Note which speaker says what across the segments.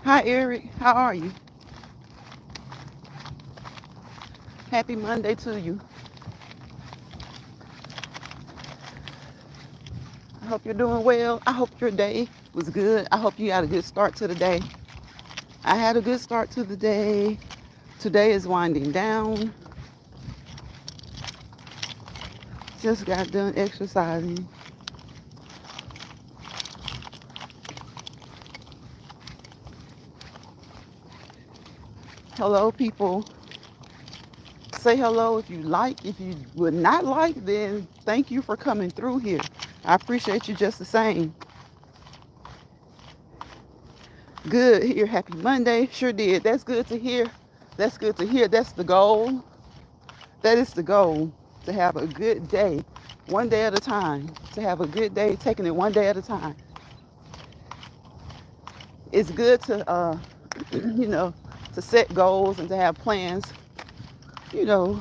Speaker 1: Hi, Eric. How are you? Happy Monday to you. I hope you're doing well. I hope your day was good. I hope you had a good start to the day. I had a good start to the day. Today is winding down. Just got done exercising. Hello, people. Say hello if you like. If you would not like, then thank you for coming through here. I appreciate you just the same. Good here. Happy Monday. Sure did. That's good to hear. That's good to hear. That's the goal. That is the goal, to have a good day, one day at a time. To have a good day, taking it one day at a time. It's good to, you know, to set goals and to have plans, you know,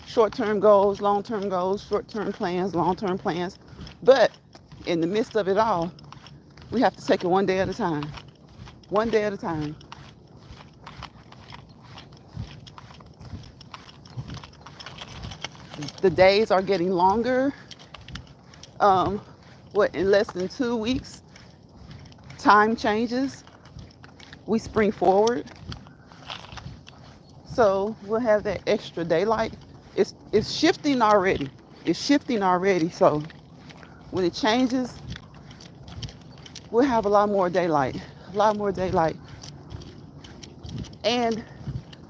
Speaker 1: short-term goals, long-term goals, short-term plans, long-term plans. But in the midst of it all, we have to take it one day at a time. One day at a time. The days are getting longer. Um, in less than 2 weeks, time changes. We spring forward. So we'll have that extra daylight. It's shifting already. It's shifting already. So when it changes, we'll have a lot more daylight. A lot more daylight. And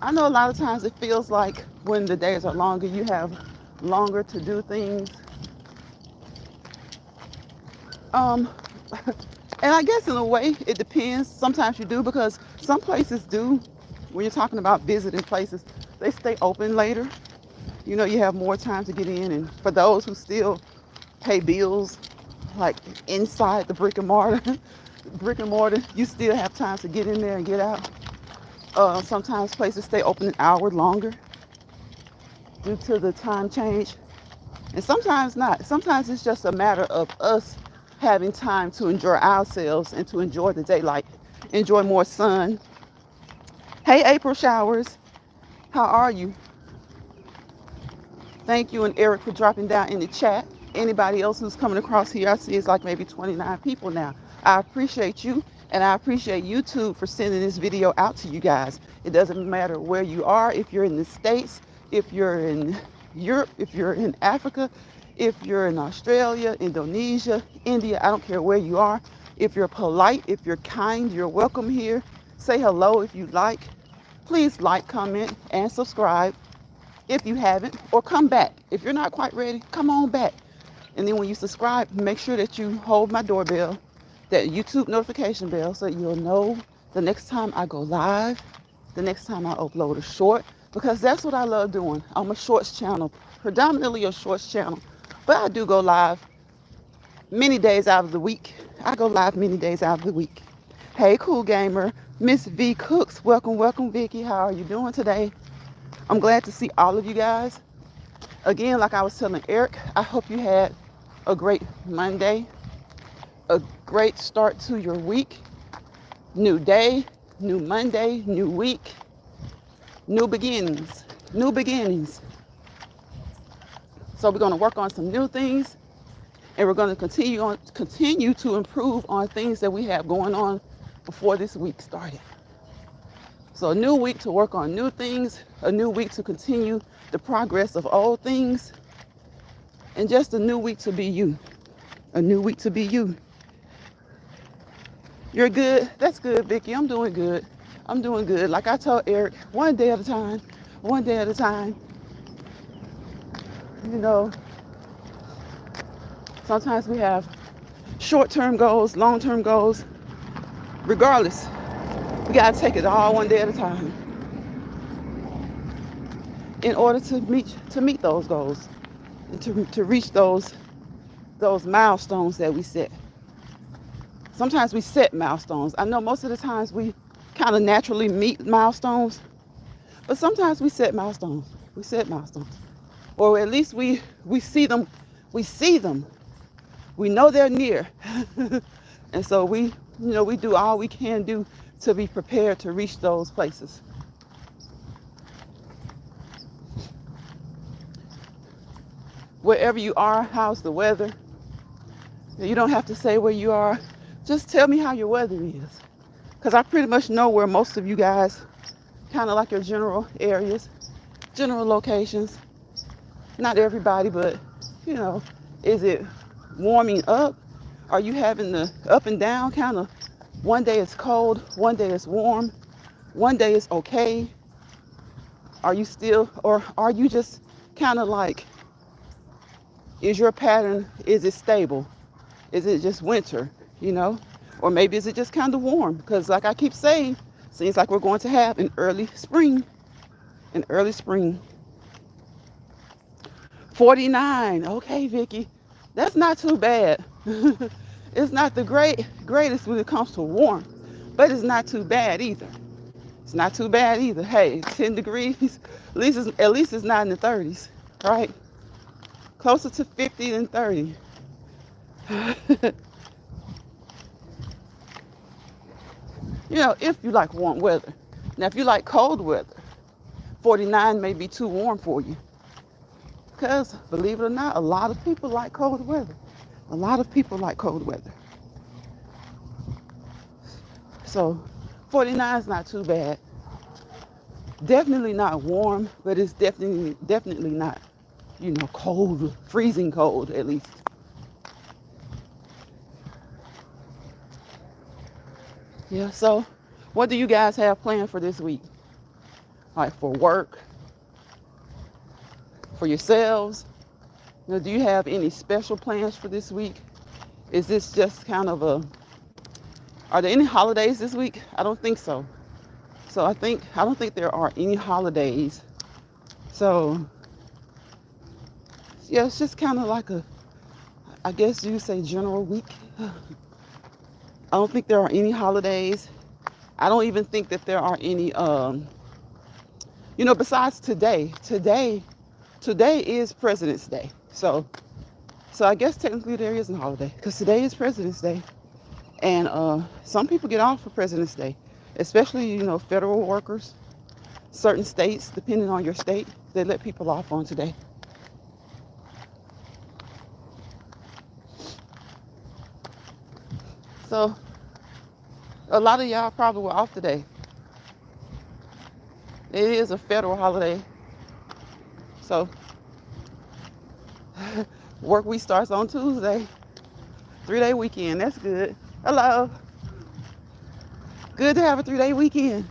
Speaker 1: I know a lot of times it feels like when the days are longer, you have longer to do things. Um, and I guess in a way it depends. Sometimes you do, because some places do. When you're talking about visiting places, they stay open later. You know, you have more time to get in. And for those who still pay bills, like inside the brick and mortar, you still have time to get in there and get out. Sometimes places stay open an hour longer due to the time change. And sometimes not. Sometimes it's just a matter of us having time to enjoy ourselves and to enjoy the daylight, enjoy more sun. Hey, April Showers, how are you? Thank you and Eric for dropping down in the chat. Anybody else who's coming across here, I see it's like maybe 29 people now. I appreciate you, and I appreciate YouTube for sending this video out to you guys. It doesn't matter where you are, if you're in the States, if you're in Europe, if you're in Africa, if you're in Australia, Indonesia, India, I don't care where you are. If you're polite, if you're kind, you're welcome here. Say hello if you like. Please like, comment, and subscribe if you haven't, or come back. If you're not quite ready, come on back. And then when you subscribe, make sure that you hold my doorbell, that YouTube notification bell, so you'll know the next time I go live, the next time I upload a short, because that's what I love doing. I'm a shorts channel, predominantly a shorts channel, but I do go live many days out of the week. I go live many days out of the week. Hey, cool gamer, Miss V Cooks, welcome, welcome, Vicky. How are you doing today? I'm glad to see all of you guys. Again, like I was telling Eric, I hope you had a great Monday, a great start to your week. New day, new Monday, new week, new beginnings, new beginnings. So we're going to work on some new things, and we're going to continue to improve on things that we have going on before this week started. So a new week to work on new things, a new week to continue the progress of old things, and just a new week to be you. A new week to be you. You're good? That's good, Vicky. I'm doing good. I'm doing good. Like I told Eric, one day at a time, one day at a time. You know, sometimes we have short-term goals, long-term goals. Regardless, we gotta take it all one day at a time in order to meet those goals and to reach those milestones that we set. Sometimes we set milestones. I know most of the times we kind of naturally meet milestones, but sometimes we set milestones. We set milestones, or at least we see them. We see them. We know they're near, and so we do all we can do to be prepared to reach those places. Wherever you are, how's the weather? You don't have to say where you are. Just tell me how your weather is. Because I pretty much know where most of you guys, kind of like your general areas, general locations. Not everybody, but, you know, is it warming up? Are you having the up and down kind of, one day it's cold, one day it's warm, one day it's okay? Are you still, or are you just kind of like, is your pattern, is it stable? Is it just winter, you know? Or maybe is it just kind of warm? Because like I keep saying, seems like we're going to have an early spring. 49. Okay, Vicky. That's not too bad. It's not the greatest when it comes to warm, but it's not too bad either. It's not too bad either. Hey, 10 degrees, at least it's not in the 30s, right? Closer to 50 than 30. You know, if you like warm weather. Now, if you like cold weather, 49 may be too warm for you. Because, believe it or not, a lot of people like cold weather. A lot of people like cold weather. So, 49 is not too bad. Definitely not warm, but it's definitely not, you know, cold, freezing cold at least. Yeah, so what do you guys have planned for this week? Like for work, for yourselves? You know, do you have any special plans for this week? Is this just kind of are there any holidays this week? I don't think so. So I don't think there are any holidays. So yeah, it's just kind of like I guess you say general week. I don't think there are any holidays. I don't even think that there are any, you know, besides today. Today is President's Day. So I guess technically there is a holiday because today is President's Day. And some people get off for President's Day, especially, you know, federal workers. Certain states, depending on your state, they let people off on today. So a lot of y'all probably were off today. It is a federal holiday. So work week starts on Tuesday. 3-day weekend. That's good. Hello. Good to have a 3-day weekend.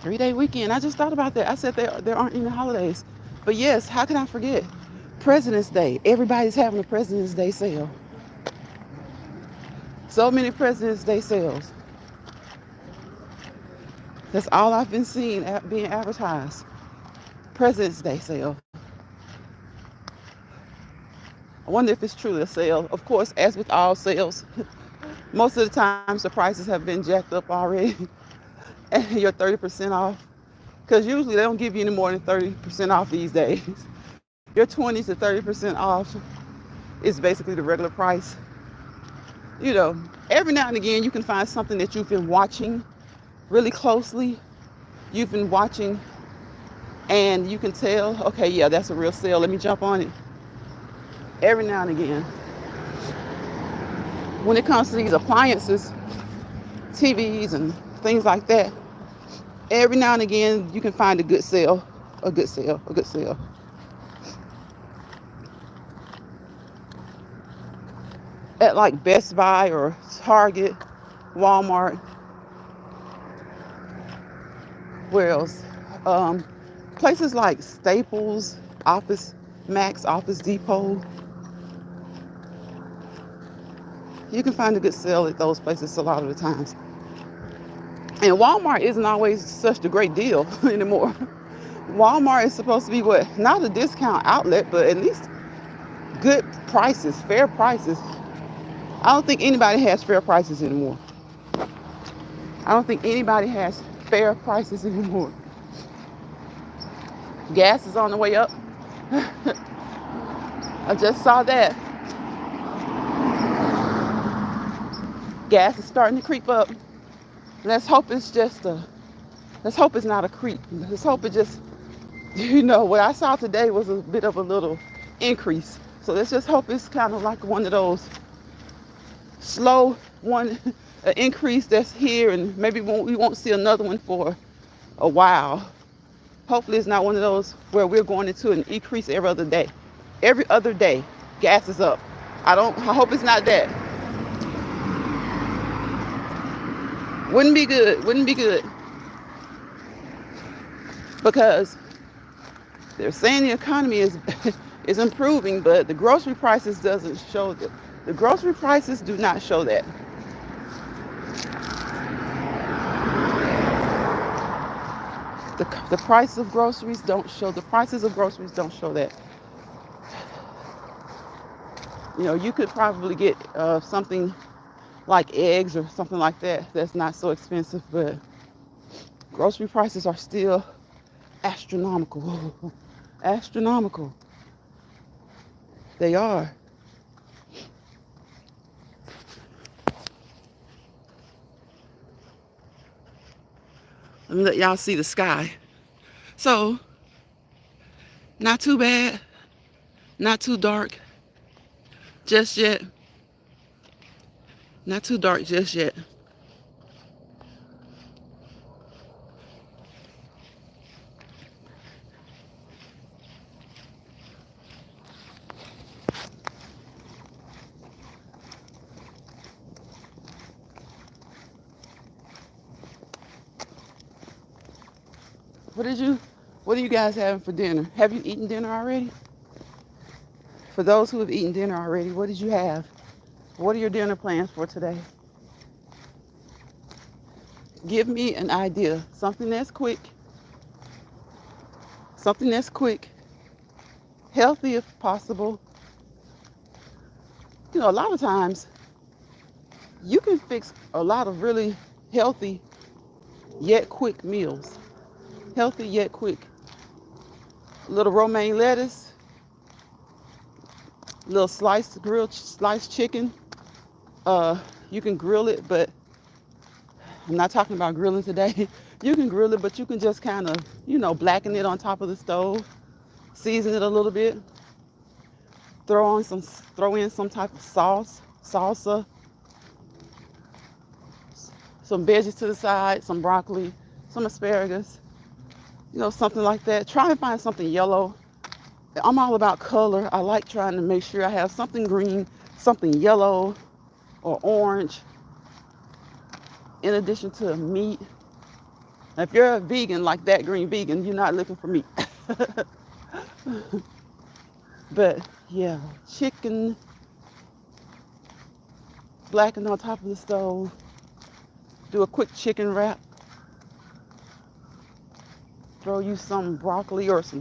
Speaker 1: 3-day weekend. I just thought about that. I said there aren't any holidays. But yes, how can I forget? President's Day. Everybody's having a President's Day sale. So many President's Day sales. That's all I've been seeing being advertised. President's Day sale. I wonder if it's truly a sale. Of course, as with all sales, most of the times the prices have been jacked up already. And you're 30% off. Because usually they don't give you any more than 30% off these days. Your 20 to 30% off is basically the regular price. You know, every now and again you can find something that you've been watching really closely. You've been watching and you can tell, okay, yeah, that's a real sale. Let me jump on it. Every now and again. When it comes to these appliances, TVs and things like that, every now and again you can find a good sale. At like Best Buy or Target, Walmart. Where else? Places like Staples, Office Max, Office Depot. You can find a good sale at those places a lot of the times. And Walmart isn't always such a great deal anymore. Walmart is supposed to be not a discount outlet, but at least good prices, fair prices. I don't think anybody has fair prices anymore. Gas is on the way up. I just saw that. Gas is starting to creep up. Let's hope it's just a, let's hope it's not a creep. Let's hope it just, what I saw today was a bit of a little increase. So let's just hope it's kind of like one of those slow one increase that's here, and maybe we won't see another one for a while. Hopefully it's not one of those where we're going into an increase every other day. Every other day, gas is up. I hope it's not that. Wouldn't be good. Because they're saying the economy is is improving, but the grocery prices doesn't show that. The grocery prices do not show that. The price of groceries don't show. The prices of groceries don't show that. You could probably get something like eggs or something like that that's not so expensive, but grocery prices are still astronomical. Astronomical. They are. Let me let y'all see the sky. So, not too bad, not too dark just yet. Not too dark just yet. What are you guys having for dinner? Have you eaten dinner already? For those who have eaten dinner already, what did you have? What are your dinner plans for today? Give me an idea. Something that's quick. Healthy if possible. A lot of times you can fix a lot of really healthy yet quick meals. Healthy yet quick. A little romaine lettuce, a little grilled sliced chicken. You can grill it, but I'm not talking about grilling today. You can grill it, but you can just kind of, blacken it on top of the stove, season it a little bit, throw in some type of salsa, some veggies to the side, some broccoli, some asparagus, something like that. Try and find something yellow. I'm all about color. I like trying to make sure I have something green, something yellow or orange, in addition to meat. If you're a vegan, like that green vegan, you're not looking for meat. But yeah, chicken, blackened on top of the stove. Do a quick chicken wrap. Throw you some broccoli or some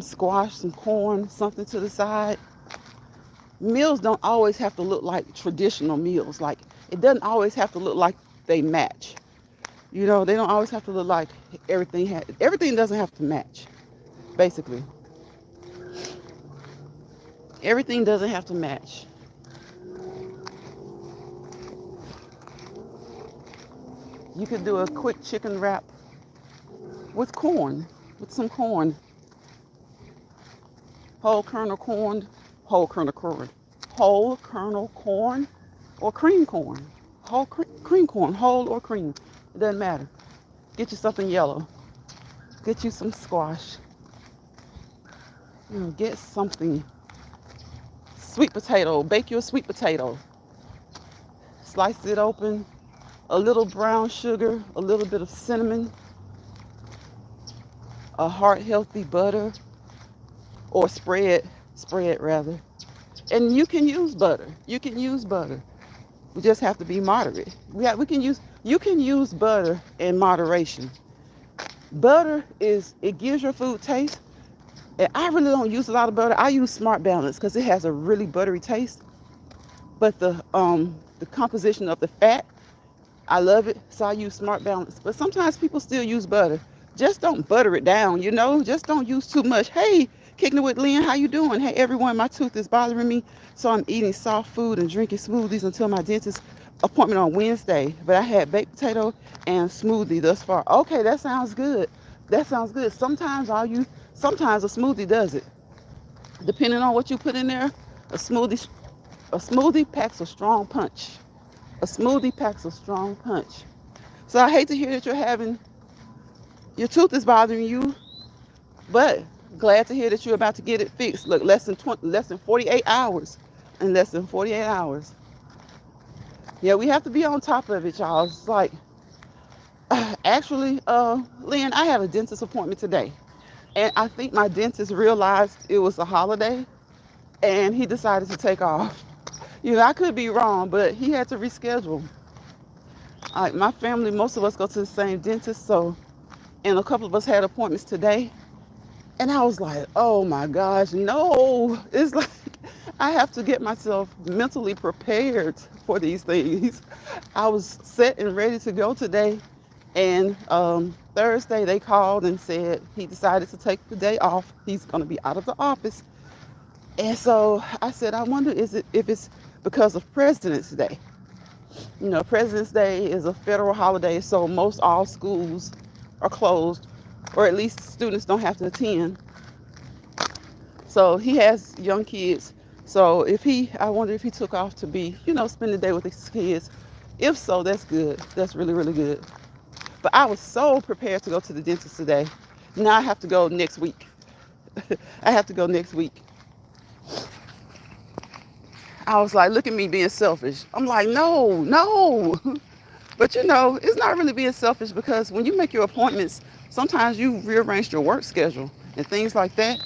Speaker 1: squash, some corn, something to the side. Meals don't always have to look like traditional meals. Like, it doesn't always have to look like they match. They don't always have to look like everything doesn't have to match, basically. Everything doesn't have to match. You could do a quick chicken wrap with some corn. Whole kernel corn, or cream corn. Cream corn, whole or cream. It doesn't matter. Get you something yellow. Get you some squash. Get something. Sweet potato. Bake you a sweet potato. Slice it open. A little brown sugar, a little bit of cinnamon, a heart-healthy butter, or spread rather. And you can use butter. We just have to be moderate. You can use butter in moderation. Butter it gives your food taste. And I really don't use a lot of butter. I use Smart Balance because it has a really buttery taste. But the composition of the fat, I love it, so I use Smart Balance. But sometimes people still use butter. Just don't butter it down, Just don't use too much. Hey, Kicking It with Lynn, how you doing? Hey, everyone, my tooth is bothering me, so I'm eating soft food and drinking smoothies until my dentist appointment on Wednesday, but I had baked potato and smoothie thus far. Okay, that sounds good. That sounds good. Sometimes a smoothie does it. Depending on what you put in there, a smoothie, a smoothie packs a strong punch. A smoothie packs a strong punch. So I hate to hear that your tooth is bothering you, but glad to hear that you're about to get it fixed. Look, less than 48 hours. In less than 48 hours. Yeah, we have to be on top of it, y'all. It's like, actually, Lynn, I had a dentist appointment today. And I think my dentist realized it was a holiday and he decided to take off. I could be wrong, but he had to reschedule. Like my family, most of us go to the same dentist, and a couple of us had appointments today. And I was like, oh my gosh, no. It's like I have to get myself mentally prepared for these things. I was set and ready to go today. And Thursday they called and said he decided to take the day off. He's going to be out of the office. And so I said, I wonder if it's because of President's Day. President's Day is a federal holiday, so most all schools are closed, or at least students don't have to attend. So he has young kids. So I wonder if he took off to be, spend the day with his kids. If so, that's good. That's really, really good. But I was so prepared to go to the dentist today. Now I have to go next week. I have to go next week. I was like, look at me being selfish. I'm like, no. But it's not really being selfish, because when you make your appointments, sometimes you rearrange your work schedule and things like that.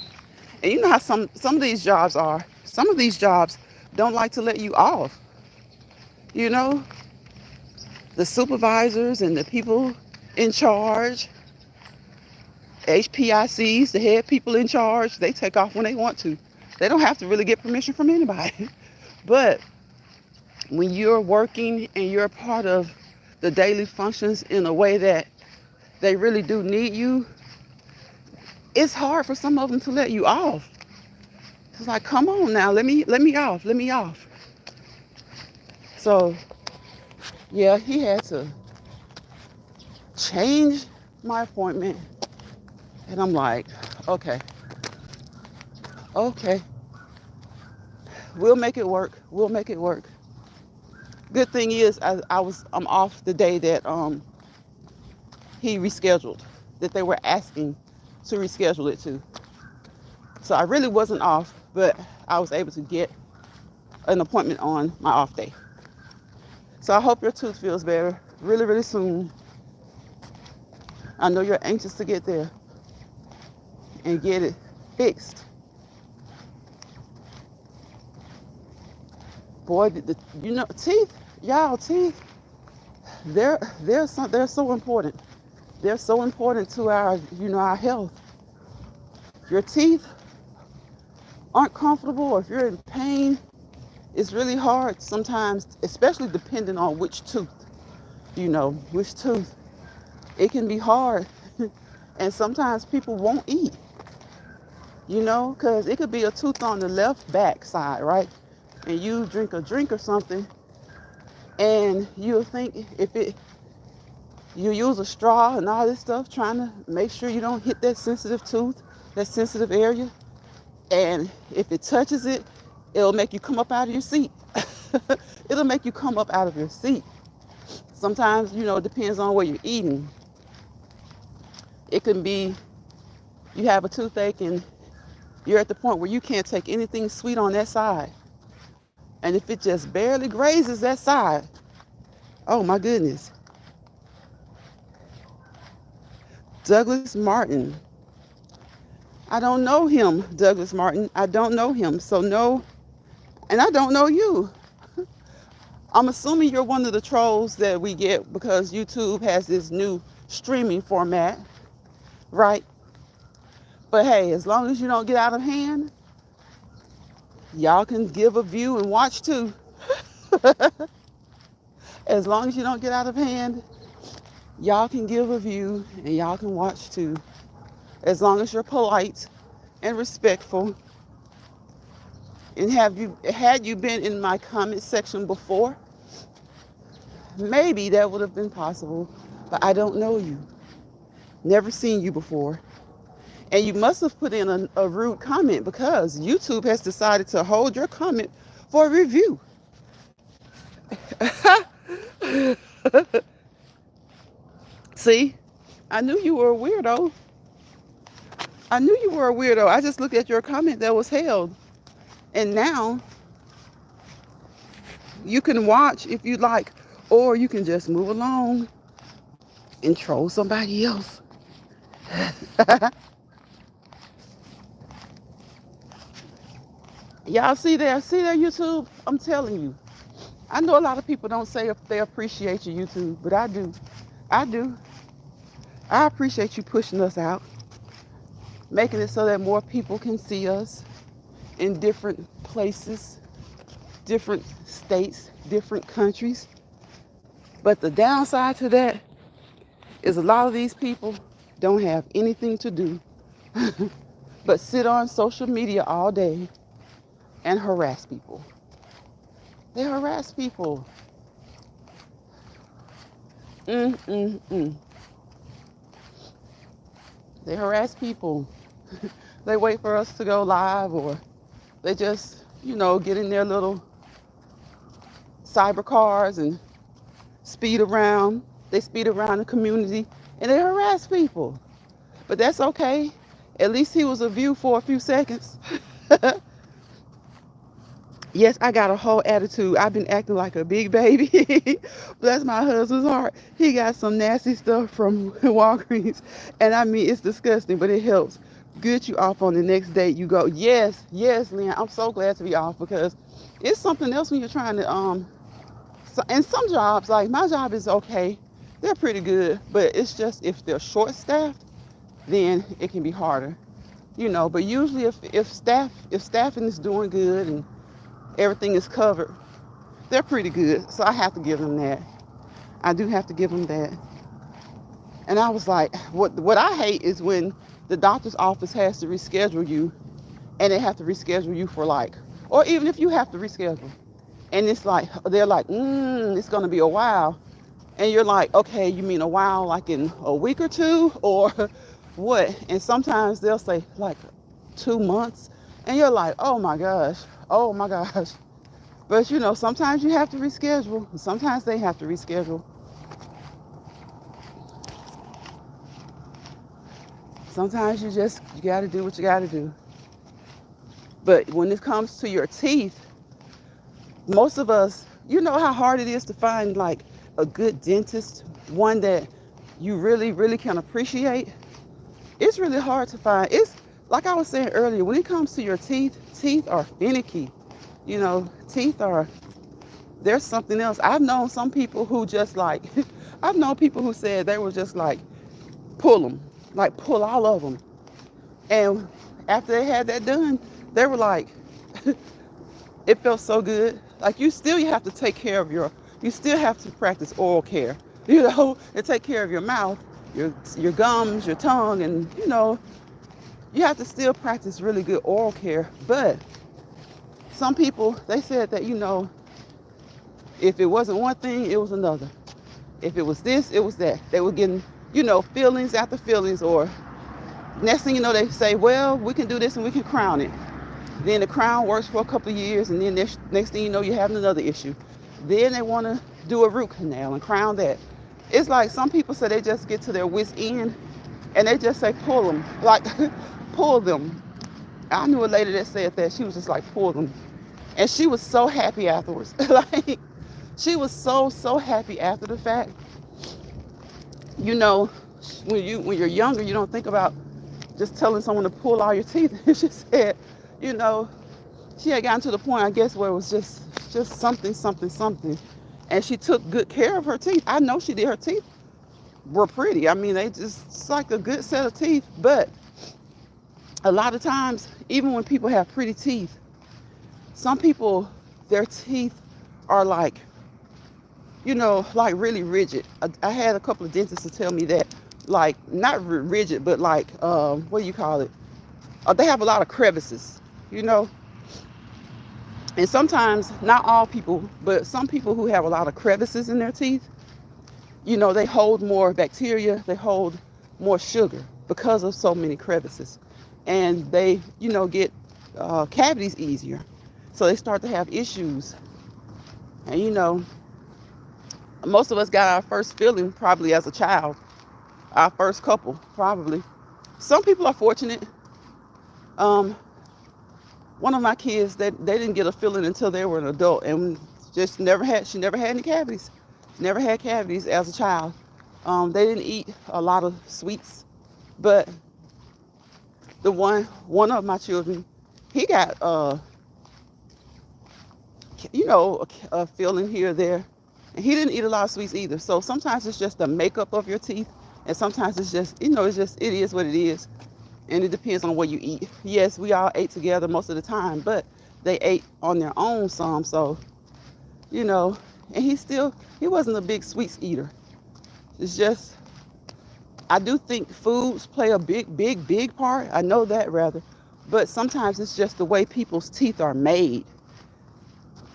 Speaker 1: And you know how some of these jobs are. Some of these jobs don't like to let you off. The supervisors and the people in charge, HPICs, the head people in charge, they take off when they want to. They don't have to really get permission from anybody. But when you're working and you're a part of the daily functions in a way that they really do need you, it's hard for some of them to let you off. It's like, come on now, let me off. So yeah, he had to change my appointment. And I'm like, okay. We'll make it work. Good thing is I'm off the day that he rescheduled, that they were asking to reschedule it to. So I really wasn't off, but I was able to get an appointment on my off day. So I hope your tooth feels better really, really soon. I know you're anxious to get there and get it fixed. Boy, teeth, they're so important. They're so important to our health. If your teeth aren't comfortable, or if you're in pain, it's really hard sometimes, especially depending on which tooth. It can be hard. And sometimes people won't eat, because it could be a tooth on the left back side, right? And you drink a drink or something, and you'll think you use a straw and all this stuff, trying to make sure you don't hit that sensitive tooth, that sensitive area. And if it touches it, it'll make you come up out of your seat. It'll make you come up out of your seat. Sometimes, it depends on what you're eating. It can be you have a toothache and you're at the point where you can't take anything sweet on that side. And if it just barely grazes that side, oh my goodness. Douglas Martin. I don't know him, Douglas Martin. I don't know him. So no, and I don't know you. I'm assuming you're one of the trolls that we get because YouTube has this new streaming format, right? But hey, as long as you don't get out of hand, y'all can give a view and watch too. As long as you don't get out of hand, y'all can give a view and y'all can watch too. As long as you're polite and respectful. And had you been in my comment section before, maybe that would have been possible, but I don't know you. Never seen you before. And you must have put in a rude comment because YouTube has decided to hold your comment for review. See, I knew you were a weirdo. I knew you were a weirdo. I just looked at your comment that was held. And now you can watch if you like, or you can just move along and troll somebody else. Y'all see there, YouTube? I'm telling you. I know a lot of people don't say if they appreciate your YouTube, but I do. I do. I appreciate you pushing us out, making it so that more people can see us in different places, different states, different countries. But the downside to that is a lot of these people don't have anything to do but sit on social media all day and harass people. They harass people. They harass people. They wait for us to go live, or they just, get in their little cyber cars and speed around. They speed around the community and they harass people. But that's okay. At least he was a view for a few seconds. Yes, I got a whole attitude. I've been acting like a big baby. Bless my husband's heart. He got some nasty stuff from Walgreens. And I mean, it's disgusting, but it helps. Get you off on the next date. You go, yes, Lynn, I'm so glad to be off, because it's something else when you're trying to, and some jobs, like my job is okay. They're pretty good, but it's just if they're short-staffed, then it can be harder, But usually if staffing is doing good and everything is covered, they're pretty good. So I have to give them that. I do have to give them that. And I was like, what I hate is when the doctor's office has to reschedule you, and they have to reschedule you for or even if you have to reschedule, and it's like, they're like, it's going to be a while. And you're like, okay, you mean a while like in a week or two, or what? And sometimes they'll say 2 months, and you're like, oh my gosh. But sometimes you have to reschedule. Sometimes they have to reschedule. Sometimes you got to do what you got to do. But when it comes to your teeth, most of us, you know how hard it is to find a good dentist, one that you really, really can appreciate. It's really hard to find. It's like I was saying earlier, when it comes to your teeth are finicky. There's something else. I've known some people who just I've known people who said they were just pull them, pull all of them. And after they had that done, they were like, it felt so good. You have to take care of you still have to practice oral care, and take care of your mouth, your gums, your tongue, and, you have to still practice really good oral care. But some people, they said that, if it wasn't one thing, it was another. If it was this, it was that. They were getting, feelings after feelings, or next thing you know, they say, well, we can do this and we can crown it. Then the crown works for a couple of years, and then next thing you know, you're having another issue. Then they want to do a root canal and crown that. It's like some people say they just get to their wit's end, and they just say pull them, pull them. I knew a lady that said that. She was just like, pull them. And she was so happy afterwards. She was so happy after the fact. When you're younger, you don't think about just telling someone to pull all your teeth. She said, she had gotten to the point, I guess, where it was just something. And she took good care of her teeth. I know she did. Her teeth were pretty. I mean, it's like a good set of teeth. But a lot of times, even when people have pretty teeth, some people, their teeth are really rigid. I had a couple of dentists to tell me that, not rigid, but what do you call it? They have a lot of crevices, And sometimes, not all people, but some people who have a lot of crevices in their teeth, they hold more bacteria, they hold more sugar because of so many crevices. And they, get cavities easier. So they start to have issues. And, most of us got our first feeling probably as a child, our first couple, probably. Some people are fortunate. Um, One of my kids, they didn't get a feeling until they were an adult, and she never had any cavities. Never had cavities as a child. They didn't eat a lot of sweets, but one of my children, he got a feeling here or there, and he didn't eat a lot of sweets either. So sometimes it's just the makeup of your teeth, and sometimes it's just it is what it is, and it depends on what you eat. Yes, we all ate together most of the time, but they ate on their own some. So and he wasn't a big sweets eater. It's just, I do think foods play a big part. I know that, rather. But sometimes it's just the way people's teeth are made.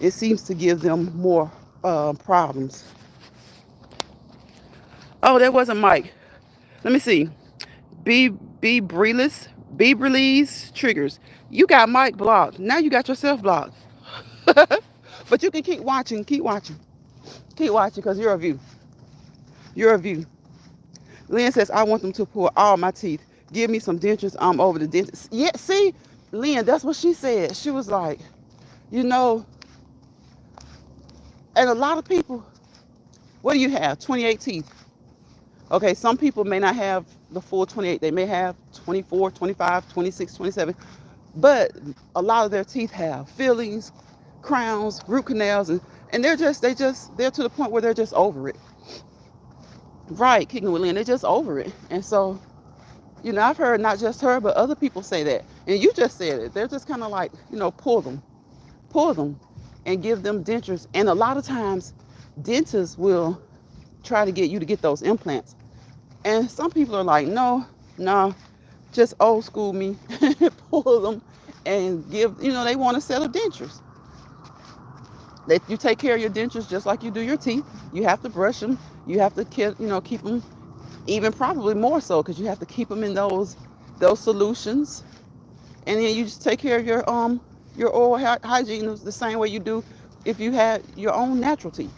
Speaker 1: It seems to give them more problems. Oh, that wasn't Mike. Let me see. Beeberly's triggers. You got Mike blocked. Now you got yourself blocked. But you can keep watching. Keep watching. Keep watching, because you're a view. You're a view. Lynn says, I want them to pull all my teeth. Give me some dentures. I'm over the dentist. Yeah, see, Lynn, that's what she said. She was like, and a lot of people, what do you have? 28 teeth. Okay, some people may not have the full 28. They may have 24, 25, 26, 27. But a lot of their teeth have fillings, crowns, root canals, and they're to the point where they're just over it. Right, kicking with Lynn, they're just over it. And so, I've heard not just her, but other people say that. And you just said it. They're just kind of like, pull them and give them dentures. And a lot of times, dentists will try to get you to get those implants. And some people are like, no, just old school me, pull them and give, they want a set of dentures. You take care of your dentures just like you do your teeth. You have to brush them. You have to, keep them, even probably more so, because you have to keep them in those solutions. And then you just take care of your oral hygiene the same way you do if you had your own natural teeth.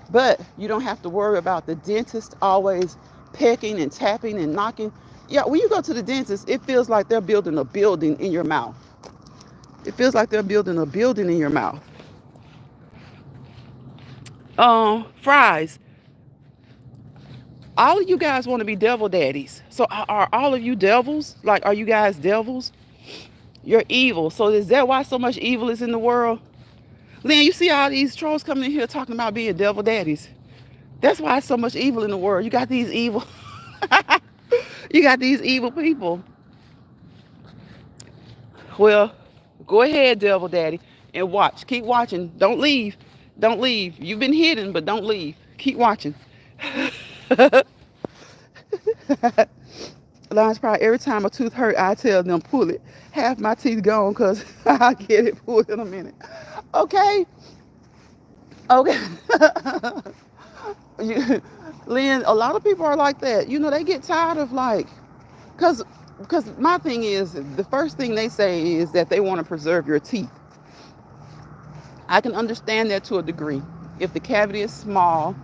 Speaker 1: But you don't have to worry about the dentist always pecking and tapping and knocking. Yeah, when you go to the dentist, it feels like they're building a building in your mouth. It feels like they're building a building in your mouth. Fries. All of you guys want to be devil daddies. So are all of you devils? Like, are you guys devils? You're evil. So is that why so much evil is in the world? Lynn, you see all these trolls coming in here talking about being devil daddies. That's why so much evil in the world. You got these evil people. Well, go ahead, devil daddy, and watch. Keep watching. Don't leave. You've been hidden, but don't leave. Keep watching. Lines probably every time a tooth hurt, I tell them pull it. Half my teeth gone because I'll get it pulled in a minute. Okay. Lynn, a lot of people are like that. They get tired of because my thing is, the first thing they say is that they want to preserve your teeth. I can understand that to a degree if the cavity is small.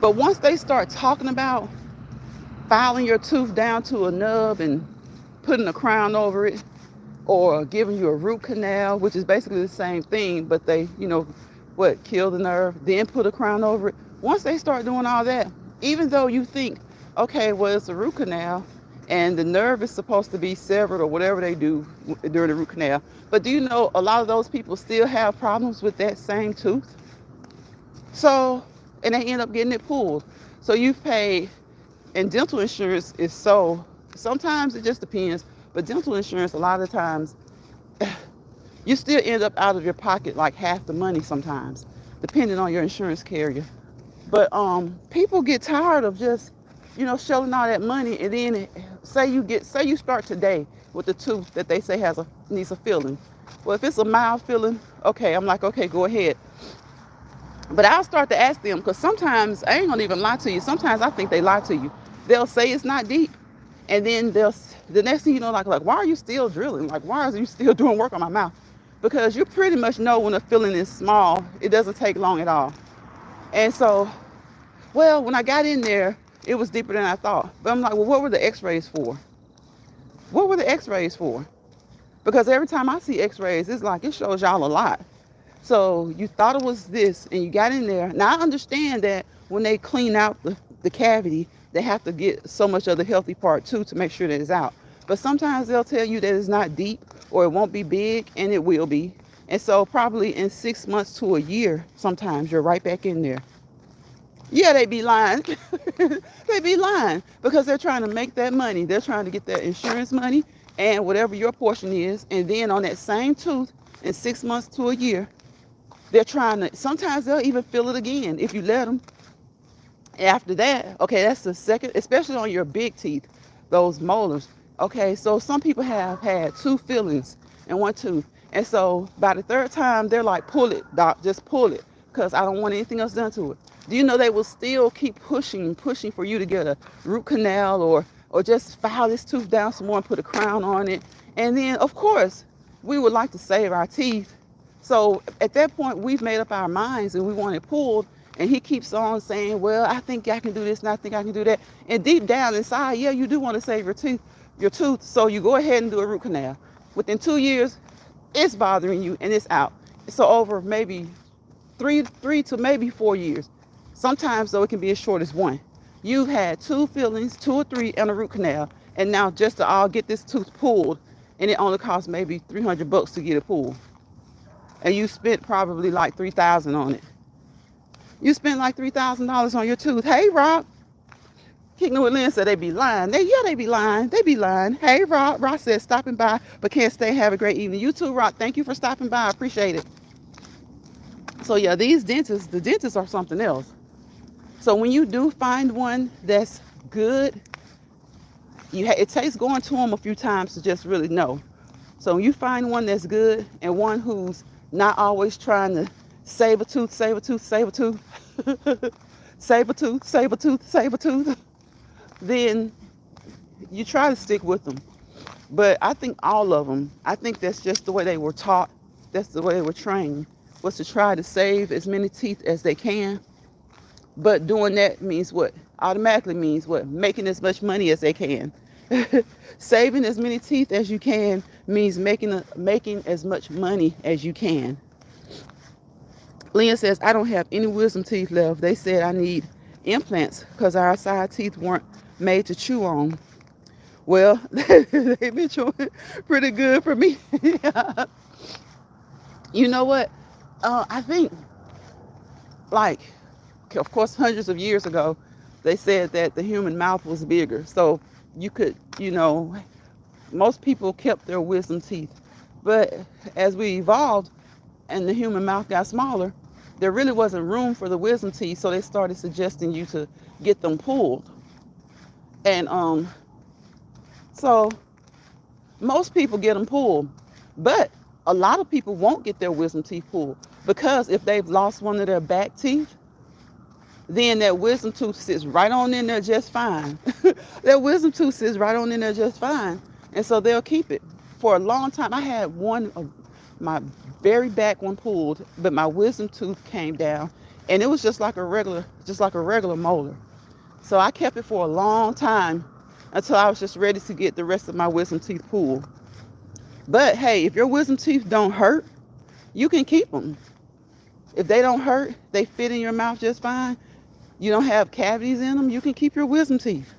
Speaker 1: But once they start talking about filing your tooth down to a nub and putting a crown over it, or giving you a root canal, which is basically the same thing, but they, kill the nerve, then put a crown over it. Once they start doing all that, even though you think, okay, well, it's a root canal and the nerve is supposed to be severed or whatever they do during the root canal. But do you know a lot of those people still have problems with that same tooth? So, and they end up getting it pulled. So you've paid, and dental insurance is sometimes it just depends, but dental insurance, a lot of times, you still end up out of your pocket like half the money sometimes, depending on your insurance carrier. But people get tired of just, shelling all that money, and then say you start today with the tooth that they say needs a filling, Well, if it's a mild feeling, okay, I'm like, okay, go ahead. But I'll start to ask them, because sometimes, I ain't gonna even lie to you, sometimes I think they lie to you. They'll say it's not deep, and then the next thing you know, like, why are you still drilling? Like, why are you still doing work on my mouth? Because you pretty much know when a feeling is small, it doesn't take long at all. And so, well, when I got in there, it was deeper than I thought. But I'm like, well, what were the x-rays for? What were the x-rays for? Because every time I see x-rays, it's like, it shows y'all a lot. So you thought it was this, and you got in there. Now, I understand that when they clean out the cavity, they have to get so much of the healthy part too to make sure that it's out. But sometimes they'll tell you that it's not deep, or it won't be big, and it will be. And so probably in 6 months to a year, sometimes you're right back in there. Yeah, they be lying. They be lying because they're trying to make that money. They're trying to get that insurance money and whatever your portion is. And then on that same tooth, in 6 months to a year, they're trying to, sometimes they'll even fill it again if you let them. After that, okay, that's the second, especially on your big teeth, those molars. Okay, so some people have had two fillings in one tooth. And so by the third time, they're like, pull it, doc, just pull it, because I don't want anything else done to it. Do you know they will still keep pushing for you to get a root canal, or just file this tooth down some more and put a crown on it? And then, of course, we would like to save our teeth. So at that point, we've made up our minds and we want it pulled. And he keeps on saying, well, I think I can do this and I think I can do that. And deep down inside, yeah, you do want to save your tooth. So you go ahead and do a root canal. Within 2 years, it's bothering you and it's out. So over maybe three to maybe 4 years. Sometimes, though, it can be as short as one. You've had two fillings, 2 or 3, and a root canal. And now just to all get this tooth pulled, and it only costs maybe $300 to get it pulled. And you spent probably like $3,000 on it. You spent like $3,000 on your tooth. Hey, Rob. Kicking with Lynn said they be lying. They be lying. They be lying. Hey, Rob. Rob said stopping by, but can't stay. Have a great evening. You too, Rob. Thank you for stopping by. I appreciate it. So yeah, these dentists, the dentists are something else. So when you do find one that's good, it takes going to them a few times to just really know. So when you find one that's good and one who's not always trying to save a tooth, save a tooth, save a tooth, save a tooth, save a tooth, save a tooth, then you try to stick with them. But I think all of them, I think that's just the way they were taught. That's the way they were trained, was to try to save as many teeth as they can. But doing that means what? Automatically means what? Making as much money as they can. Saving as many teeth as you can means making as much money as you can. Leah says, I don't have any wisdom teeth left. They said I need implants because our side teeth weren't made to chew on. Well, they've been chewing pretty good for me. You know what? I think, like, of course, hundreds of years ago, they said that the human mouth was bigger. So you could, most people kept their wisdom teeth. But as we evolved and the human mouth got smaller, there really wasn't room for the wisdom teeth. So they started suggesting you to get them pulled. And so most people get them pulled. But a lot of people won't get their wisdom teeth pulled because if they've lost one of their back teeth, then that wisdom tooth sits right on in there just fine. That wisdom tooth sits right on in there just fine. And so they'll keep it for a long time. I had one of my very back one pulled, but my wisdom tooth came down and it was just like a regular molar. So I kept it for a long time until I was just ready to get the rest of my wisdom teeth pulled. But hey, if your wisdom teeth don't hurt, you can keep them. If they don't hurt, they fit in your mouth just fine. You don't have cavities in them, you can keep your wisdom teeth.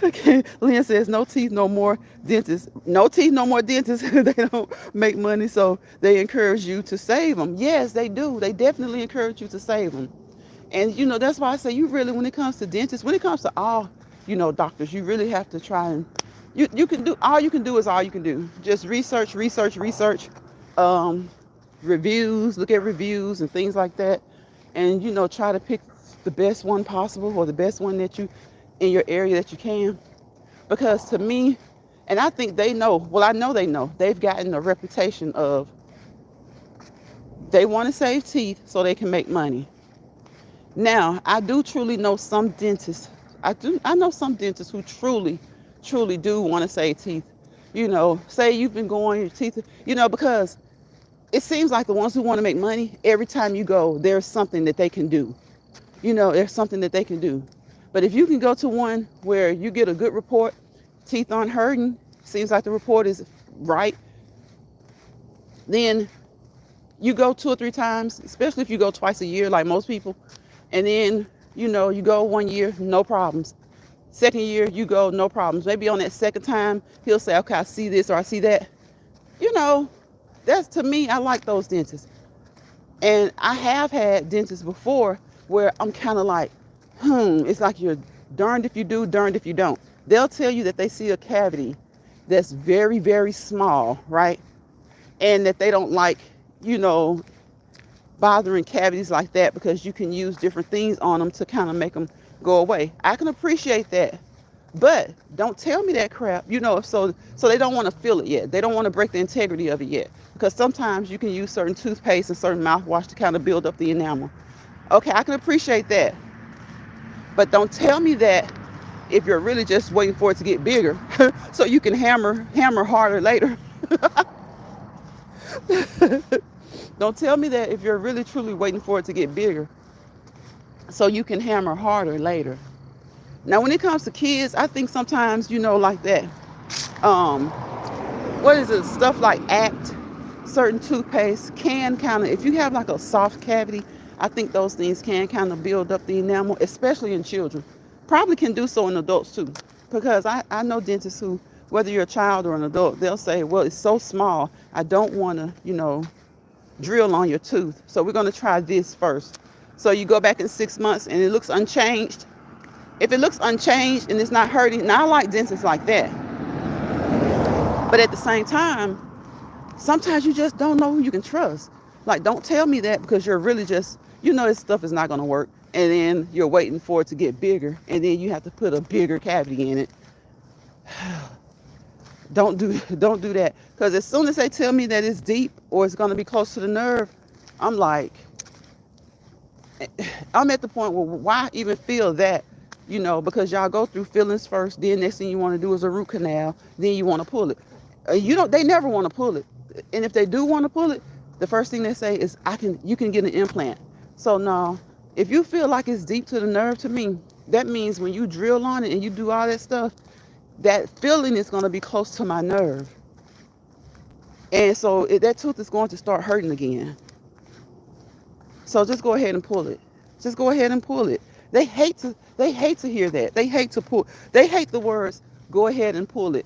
Speaker 1: Okay, Lynn says, no teeth, no more dentists. No teeth, no more dentists. They don't make money, so they encourage you to save them. Yes, they do. They definitely encourage you to save them. And, that's why I say you really, when it comes to dentists, when it comes to all, doctors, you really have to try and, you can do, all you can do is all you can do. Just research, reviews, look at reviews and things like that. And, try to pick the best one possible or the best one that you, in your area that you can. Because to me, And I think they know, well, I know they know, they've gotten a reputation of they want to save teeth so they can make money. Now, I do truly know some dentists. I know some dentists who truly do want to save teeth. Say you've been going your teeth, because it seems like the ones who want to make money, every time you go, there's something that they can do. There's something that they can do. But if you can go to one where you get a good report, teeth aren't hurting, seems like the report is right, then you go 2 or 3 times, especially if you go twice a year like most people, and then you go 1 year, no problems. Second year, you go, no problems. Maybe on that second time, he'll say, okay, I see this or I see that. That's, to me, I like those dentists. And I have had dentists before where I'm kind of like, it's like you're darned if you do, darned if you don't. They'll tell you that they see a cavity that's very, very small, right? And that they don't like, bothering cavities like that because you can use different things on them to kind of make them go away. I can appreciate that. But don't tell me that crap, so they don't want to feel it yet. They don't want to break the integrity of it yet. Because sometimes you can use certain toothpaste and certain mouthwash to kind of build up the enamel. Okay, I can appreciate that. But don't tell me that if you're really just waiting for it to get bigger so you can hammer harder later. Don't tell me that if you're really truly waiting for it to get bigger so you can hammer harder later. Now, when it comes to kids, I think sometimes, like that, what is it, stuff like Act, certain toothpaste can kind of, if you have like a soft cavity, I think those things can kind of build up the enamel, especially in children. Probably can do so in adults too, because I know dentists who, whether you're a child or an adult, they'll say, well, it's so small, I don't want to, drill on your tooth. So we're going to try this first. So you go back in 6 months and it looks unchanged. If it looks unchanged and it's not hurting, now I like dentists like that. But at the same time, sometimes you just don't know who you can trust. Like, don't tell me that because you're really just, this stuff is not going to work. And then you're waiting for it to get bigger. And then you have to put a bigger cavity in it. Don't do that. Because as soon as they tell me that it's deep or it's going to be close to the nerve, I'm like, I'm at the point where why even feel that? Because y'all go through feelings first, then next thing you want to do is a root canal, then you want to pull it. They never want to pull it. And if they do want to pull it, the first thing they say is, you can get an implant. So no, if you feel like it's deep to the nerve, to me, that means when you drill on it and you do all that stuff, that feeling is going to be close to my nerve. And so that tooth is going to start hurting again. So just go ahead and pull it. Just go ahead and pull it. They hate to hear that. They hate to pull. They hate the words, go ahead and pull it.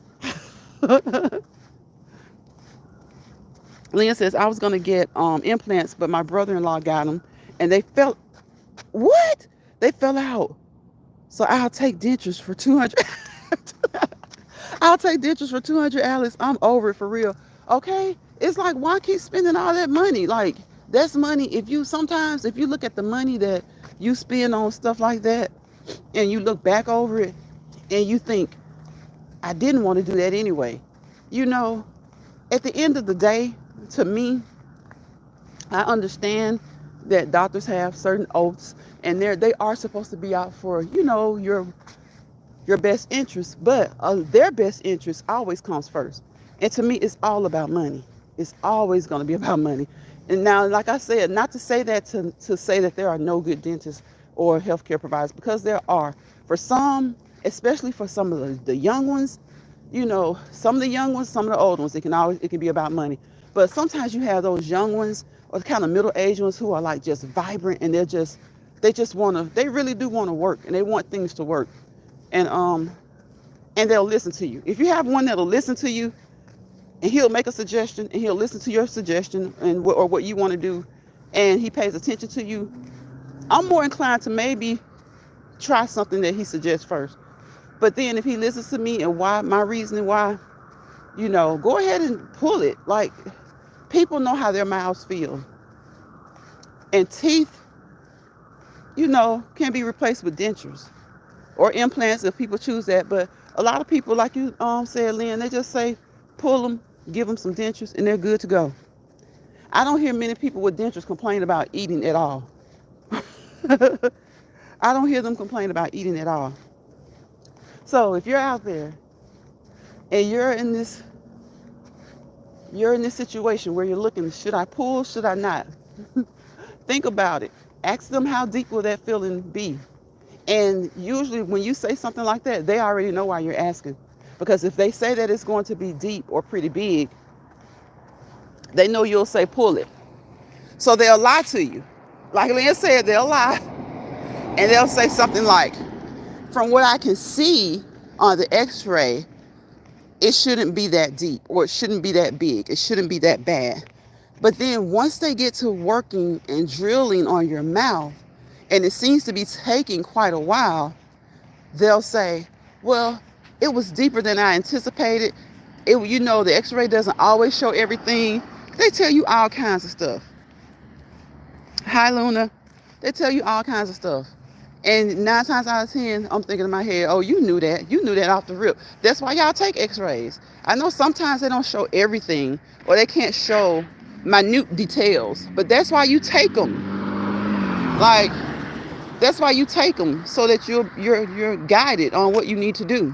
Speaker 1: Leah says, I was going to get implants, but my brother-in-law got them and they fell. What? They fell out. So I'll take dentures for 200. I'll take dentures for 200, Alice. I'm over it for real. Okay? It's like, why keep spending all that money? Like, that's money. If you look at the money that you spend on stuff like that and you look back over it and you think, I didn't want to do that anyway. At the end of the day, to me, I understand that doctors have certain oaths and they are supposed to be out for, your best interest, but their best interest always comes first. And to me, it's all about money. It's always going to be about money. And now, like I said, not to say that to say that there are no good dentists or healthcare providers, because there are. For some, especially for some of the young ones, some of the young ones, some of the old ones, it can be about money. But sometimes you have those young ones or the kind of middle-aged ones who are like just vibrant and they really do want to work and they want things to work. And they'll listen to you. If you have one that'll listen to you and he'll make a suggestion and he'll listen to your suggestion or what you want to do, and he pays attention to you, I'm more inclined to maybe try something that he suggests first. But then if he listens to me and why my reasoning why, go ahead and pull it. Like, people know how their mouths feel. And teeth, can be replaced with dentures or implants if people choose that. But A lot of people, like you said, Lynn, they just say, pull them, give them some dentures, and they're good to go. I don't hear many people with dentures complain about eating at all. I don't hear them complain about eating at all. So if you're out there and you're in this situation where you're looking, should I pull, should I not? Think about it. Ask them, how deep will that feeling be? And usually when you say something like that, they already know why you're asking. Because if they say that it's going to be deep or pretty big, they know you'll say pull it. So they'll lie to you. Like Lynn said, they'll lie. And they'll say something like, from what I can see on the x-ray, it shouldn't be that deep, or it shouldn't be that big. It shouldn't be that bad. But then once they get to working and drilling on your mouth, and it seems to be taking quite a while, they'll say, well, it was deeper than I anticipated. The x-ray doesn't always show everything. They tell you all kinds of stuff. Hi, Luna. They tell you all kinds of stuff. And 9 times out of 10, I'm thinking in my head, oh, you knew that. You knew that off the rip. That's why y'all take x-rays. I know sometimes they don't show everything, or they can't show minute details, but that's why you take them. Like, that's why you take them, so that you're guided on what you need to do.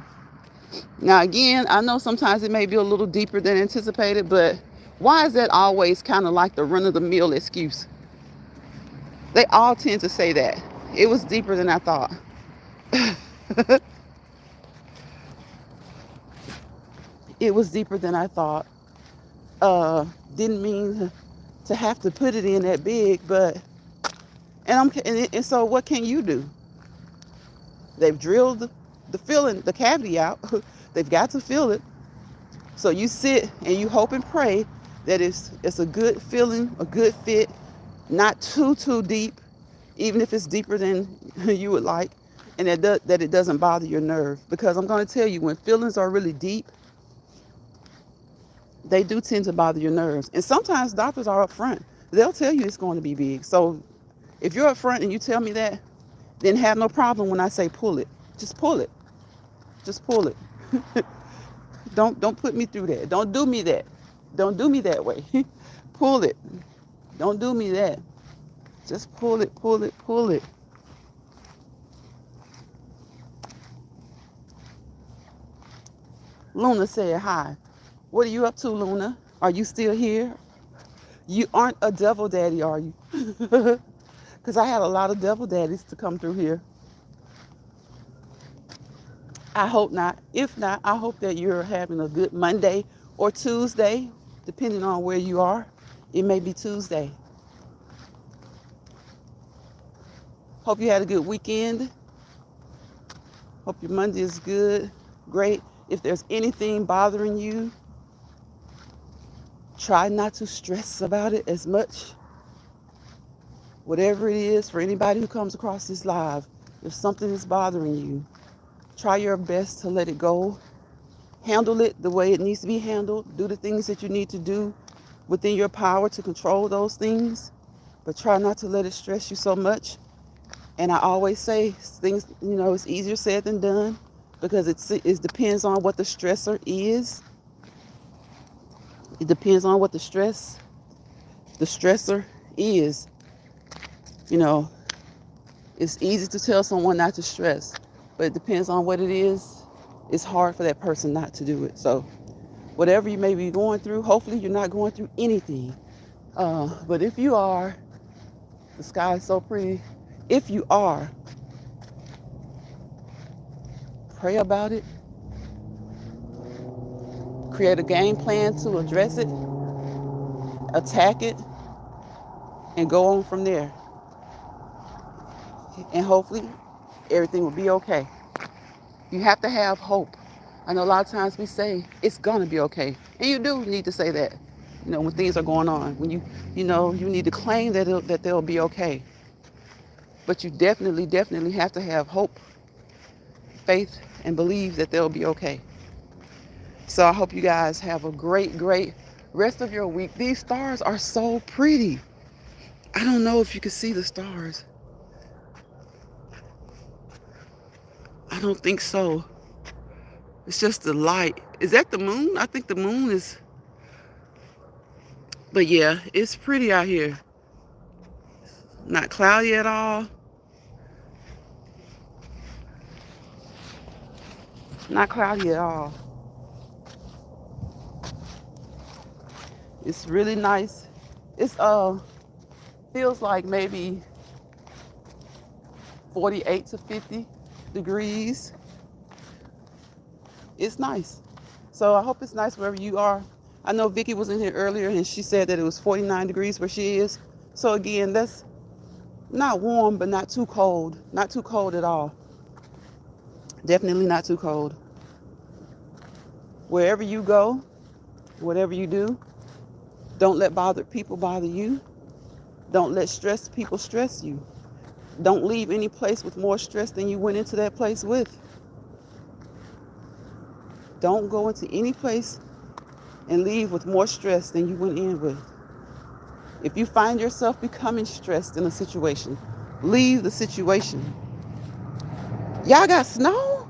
Speaker 1: Now, again, I know sometimes it may be a little deeper than anticipated, but why is that always kind of like the run-of-the-mill excuse? They all tend to say that. It was deeper than I thought. It was deeper than I thought. Didn't mean to have to put it in that big, but and so what can you do? They've drilled the cavity out. They've got to fill it. So you sit and you hope and pray that it's a good filling, a good fit, not too deep, even if it's deeper than you would like, and that it doesn't bother your nerve. Because I'm going to tell you, when fillings are really deep, they do tend to bother your nerves. And sometimes doctors are upfront. They'll tell you it's going to be big. So if you're upfront and you tell me that, then have no problem when I say pull it. Just pull it. Just pull it. Don't put me through that. Don't do me that. Don't do me that way. Pull it. Don't do me that. Just pull it, pull it, pull it. Luna said hi. What are you up to, Luna? Are you still here? You aren't a devil daddy, are you? Because I had a lot of devil daddies to come through here. I hope not. If not, I hope that you're having a good Monday or Tuesday, depending on where you are. It may be Tuesday. Hope you had a good weekend. Hope your Monday is good, great. If there's anything bothering you, try not to stress about it as much. Whatever it is, for anybody who comes across this live, if something is bothering you, try your best to let it go. Handle it the way it needs to be handled. Do the things that you need to do within your power to control those things. But try not to let it stress you so much. And I always say things, it's easier said than done, because it depends on what the stressor is. It depends on what the stressor is. It's easy to tell someone not to stress, but it depends on what it is. It's hard for that person not to do it. So whatever you may be going through, hopefully you're not going through anything. But if you are, the sky is so pretty. If you are, pray about it. Create a game plan to address it, attack it, and go on from there. And hopefully everything will be okay. You have to have hope. I know a lot of times we say it's gonna be okay, and you do need to say that. When things are going on, when you need to claim that they'll be okay. But you definitely have to have hope, faith, and believe that they'll be okay. So I hope you guys have a great rest of your week. These stars are so pretty. I don't know if you can see the stars. I don't think so. It's just the light. Is that the moon? I think the moon is. But yeah, it's pretty out here. Not cloudy at all. Not cloudy at all. It's really nice. It's feels like maybe 48 to 50 degrees. It's nice. So I hope it's nice wherever you are. I know Vicky was in here earlier and she said that it was 49 degrees where she is. So again, that's not warm, but not too cold. Not too cold at all. Definitely not too cold. Wherever you go, whatever you do, don't let people bother you. Don't let stressed people stress you. Don't leave any place with more stress than you went into that place with. Don't go into any place and leave with more stress than you went in with. If you find yourself becoming stressed in a situation, leave the situation. Y'all got snow?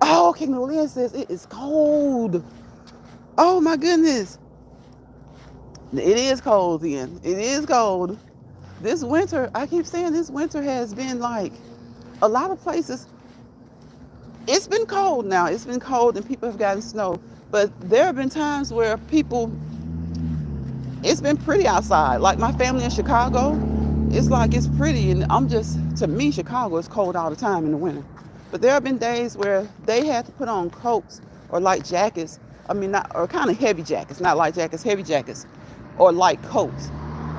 Speaker 1: Oh, okay, Nolan says it is cold. Oh my goodness. It is cold then. It is cold. This winter, I keep saying this winter has been like a lot of places. It's been cold now. It's been cold and people have gotten snow. But there have been times where it's been pretty outside. Like my family in Chicago, it's like it's pretty. And to me, Chicago is cold all the time in the winter. But there have been days where they had to put on coats or light jackets. Or kind of heavy jackets, not light jackets, heavy jackets, or light coats.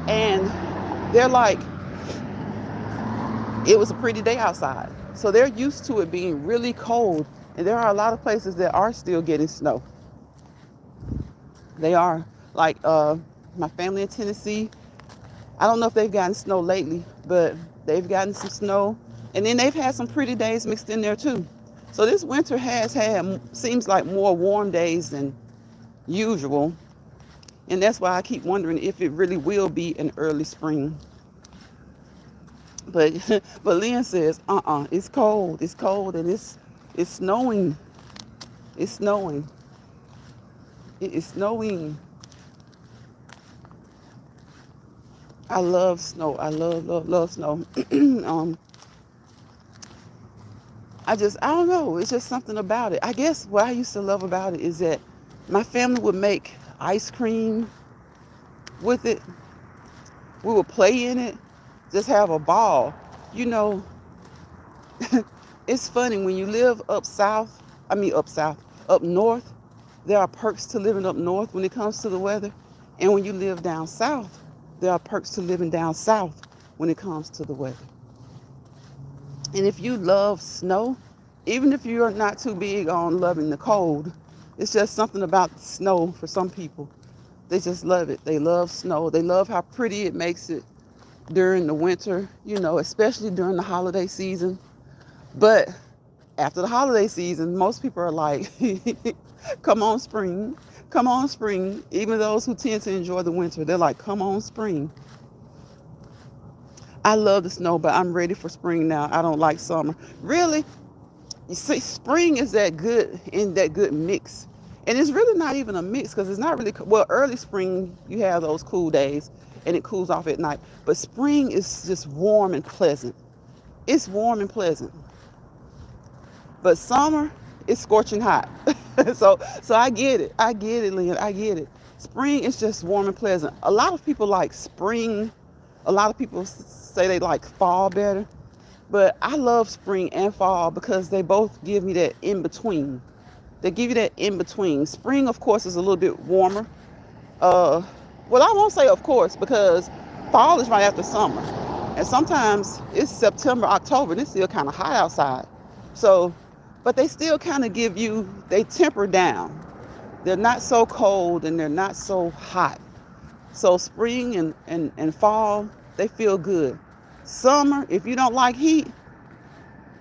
Speaker 1: And they're like, it was a pretty day outside. So they're used to it being really cold. And there are a lot of places that are still getting snow. They are. Like my family in Tennessee, I don't know if they've gotten snow lately, but they've gotten some snow. And then they've had some pretty days mixed in there too. So this winter seems like more warm days than usual. And that's why I keep wondering if it really will be an early spring. But Lynn says, it's cold. It's cold and it's snowing. It's snowing. It is snowing. I love snow. I love snow. I don't know. It's just something about it. I guess what I used to love about it is that my family would make ice cream with it. We would play in it, just have a ball. It's funny when you live up north, there are perks to living up north when it comes to the weather. And when you live down south, there are perks to living down south when it comes to the weather. And if you love snow, even if you're not too big on loving the cold, it's just something about snow for some people. They just love it. They love snow. They love how pretty it makes it during the winter, especially during the holiday season. But after the holiday season, most people are like, come on spring, come on spring. Even those who tend to enjoy the winter, they're like, come on spring. I love the snow, but I'm ready for spring now. I don't like summer. Really? You see, spring is that good mix. And it's really not even a mix because it's not really, early spring, you have those cool days and it cools off at night. But spring is just warm and pleasant. It's warm and pleasant. But summer is scorching hot. So I get it. I get it, Lynn. I get it. Spring is just warm and pleasant. A lot of people like spring. A lot of people say they like fall better. But I love spring and fall because they both give me that in between. They give you that in between. Spring, of course, is a little bit warmer. I won't say of course because fall is right after summer. And sometimes it's September, October, and it's still kind of hot outside. So, but they still kind of they temper down. They're not so cold and they're not so hot. So spring and fall, they feel good. Summer, if you don't like heat,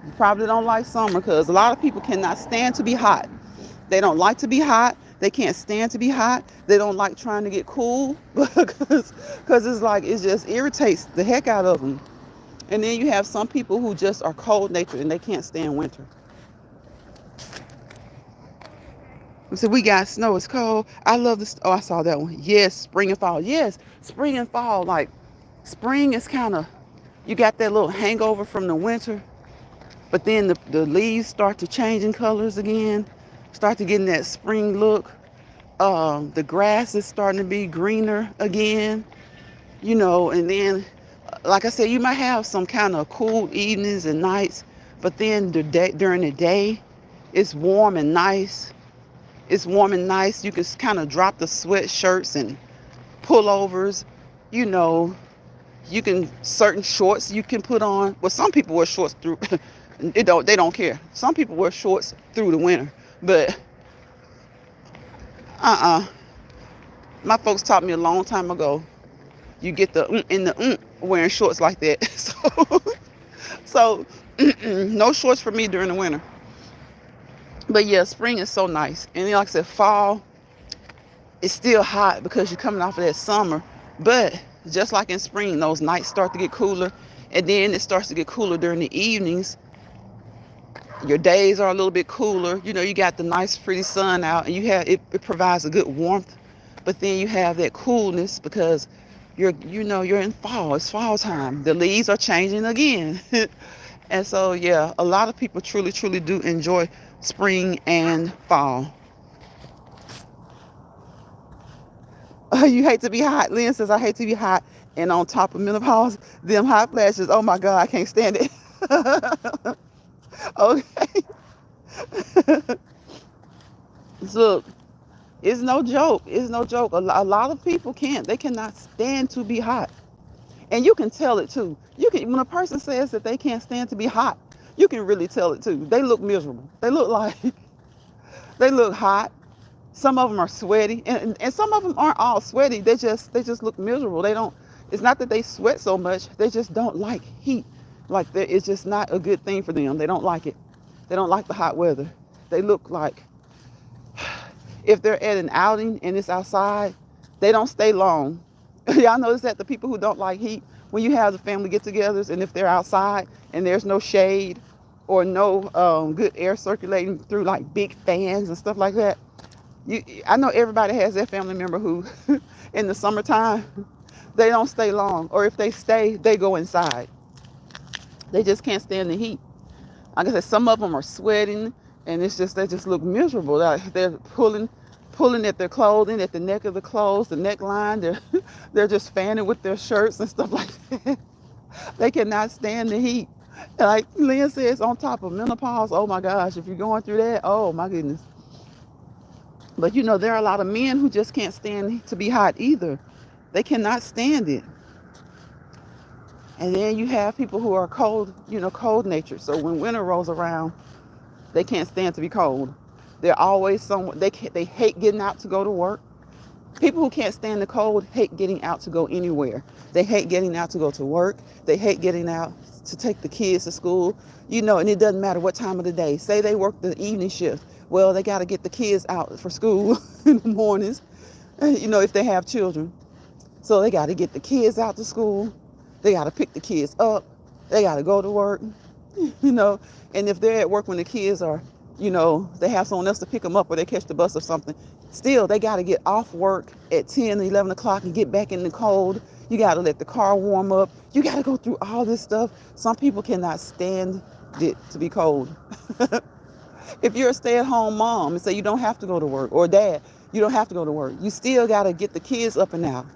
Speaker 1: you probably don't like summer because a lot of people cannot stand to be hot. They don't like to be hot. They can't stand to be hot. They don't like trying to get cool because it's like it just irritates the heck out of them. And then you have some people who just are cold natured and they can't stand winter. So we got snow. It's cold. I love this. Oh, I saw that one. Yes, spring and fall. Yes, spring and fall. Like spring is kind of, you got that little hangover from the winter, but then the leaves start to change in colors again, start to getting that spring look. The grass is starting to be greener again, and then, like I said, you might have some kind of cool evenings and nights, but then during the day, it's warm and nice. It's warm and nice. You can kind of drop the sweatshirts and pullovers. You know, you can certain shorts you can put on. Well, some people wear shorts through. They don't care. Some people wear shorts through the winter, but uh-uh. My folks taught me a long time ago. You get the wearing shorts like that. So no shorts for me during the winter. But yeah, spring is so nice. And then, like I said, fall, it's still hot because you're coming off of that summer. But just like in spring, those nights start to get cooler. And then it starts to get cooler during the evenings. Your days are a little bit cooler. You got the nice, pretty sun out, and it provides a good warmth. But then you have that coolness because you're in fall. It's fall time. The leaves are changing again. And so, yeah, a lot of people truly, truly do enjoy spring and fall. You hate to be hot. Lynn says, I hate to be hot and on top of menopause. Them hot flashes. Oh my God, I can't stand it. Okay. Look, it's no joke. It's no joke. A lot of people can't. They cannot stand to be hot. And you can tell it too. When a person says that they can't stand to be hot, you can really tell it too. They look miserable. They look hot. Some of them are sweaty, and some of them aren't all sweaty. They just look miserable. They don't. It's not that they sweat so much. They just don't like heat. Like it's just not a good thing for them. They don't like it. They don't like the hot weather. They look like, if they're at an outing and it's outside, they don't stay long. Y'all notice that the people who don't like heat, when you have the family get-togethers, and if they're outside and there's no shade or no good air circulating through like big fans and stuff like that, I know everybody has their family member who, in the summertime, they don't stay long, or if they stay, they go inside. They just can't stand the heat. Like I said, some of them are sweating, and they just look miserable. They're pulling at their clothing, at the neck of the clothes, the neckline. They're just fanning with their shirts and stuff like that. They cannot stand the heat. Like Lynn says, on top of menopause, oh my gosh, if you're going through that, oh my goodness. But there are a lot of men who just can't stand to be hot either. They cannot stand it. And then you have people who are cold, cold natured. So when winter rolls around, they can't stand to be cold. They're always somewhere. They hate getting out to go to work. People who can't stand the cold hate getting out to go anywhere. They hate getting out to go to work. They hate getting out to take the kids to school. And it doesn't matter what time of the day. Say they work the evening shift. Well, they got to get the kids out for school in the mornings, if they have children. So they got to get the kids out to school. They got to pick the kids up. They got to go to work, and if they're at work when the kids are, they have someone else to pick them up, or they catch the bus or something, still, they got to get off work at 10, 11 o'clock and get back in the cold. You got to let the car warm up. You got to go through all this stuff. Some people cannot stand it to be cold. If you're a stay-at-home mom and say you don't have to go to work, or dad, you don't have to go to work, you still got to get the kids up and out.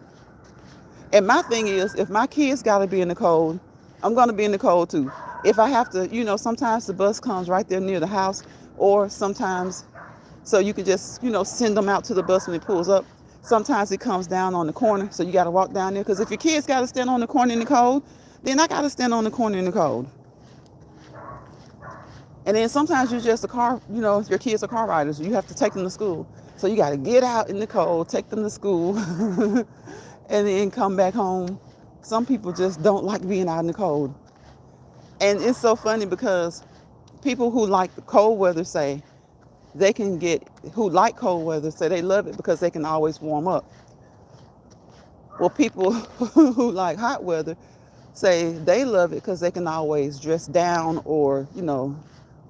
Speaker 1: And my thing is, if my kids got to be in the cold, I'm going to be in the cold too. If I have to, sometimes the bus comes right there near the house, or sometimes, so you can just, send them out to the bus when it pulls up. Sometimes it comes down on the corner, so you got to walk down there. Because if your kids got to stand on the corner in the cold, then I got to stand on the corner in the cold. And then sometimes you're just a car, your kids are car riders. You have to take them to school. So you got to get out in the cold, take them to school, and then come back home. Some people just don't like being out in the cold. And it's so funny because people who like the cold weather say who like cold weather say they love it because they can always warm up. Well, people who like hot weather say they love it because they can always dress down or,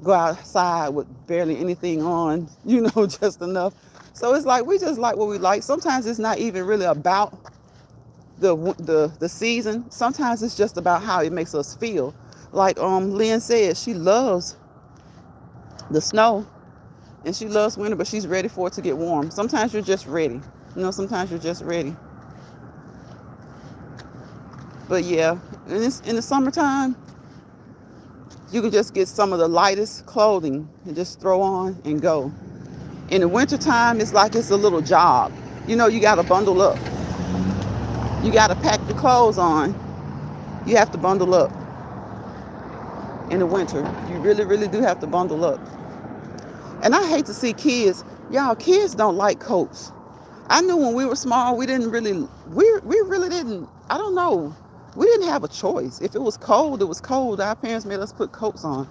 Speaker 1: go outside with barely anything on, just enough. So it's like we just like what we like. Sometimes it's not even really about the season. Sometimes it's just about how it makes us feel. Like Lynn said, she loves the snow and she loves winter, but she's ready for it to get warm. Sometimes you're just ready. Sometimes you're just ready. But yeah, in the summertime, you can just get some of the lightest clothing and just throw on and go. In the wintertime, it's like it's a little job. You got to bundle up. You got to pack your clothes on. You have to bundle up. In the winter, you really, really do have to bundle up. And I hate to see kids. Y'all, kids don't like coats. I knew when we were small, we really didn't, I don't know. We didn't have a choice. If it was cold, it was cold. Our parents made us put coats on.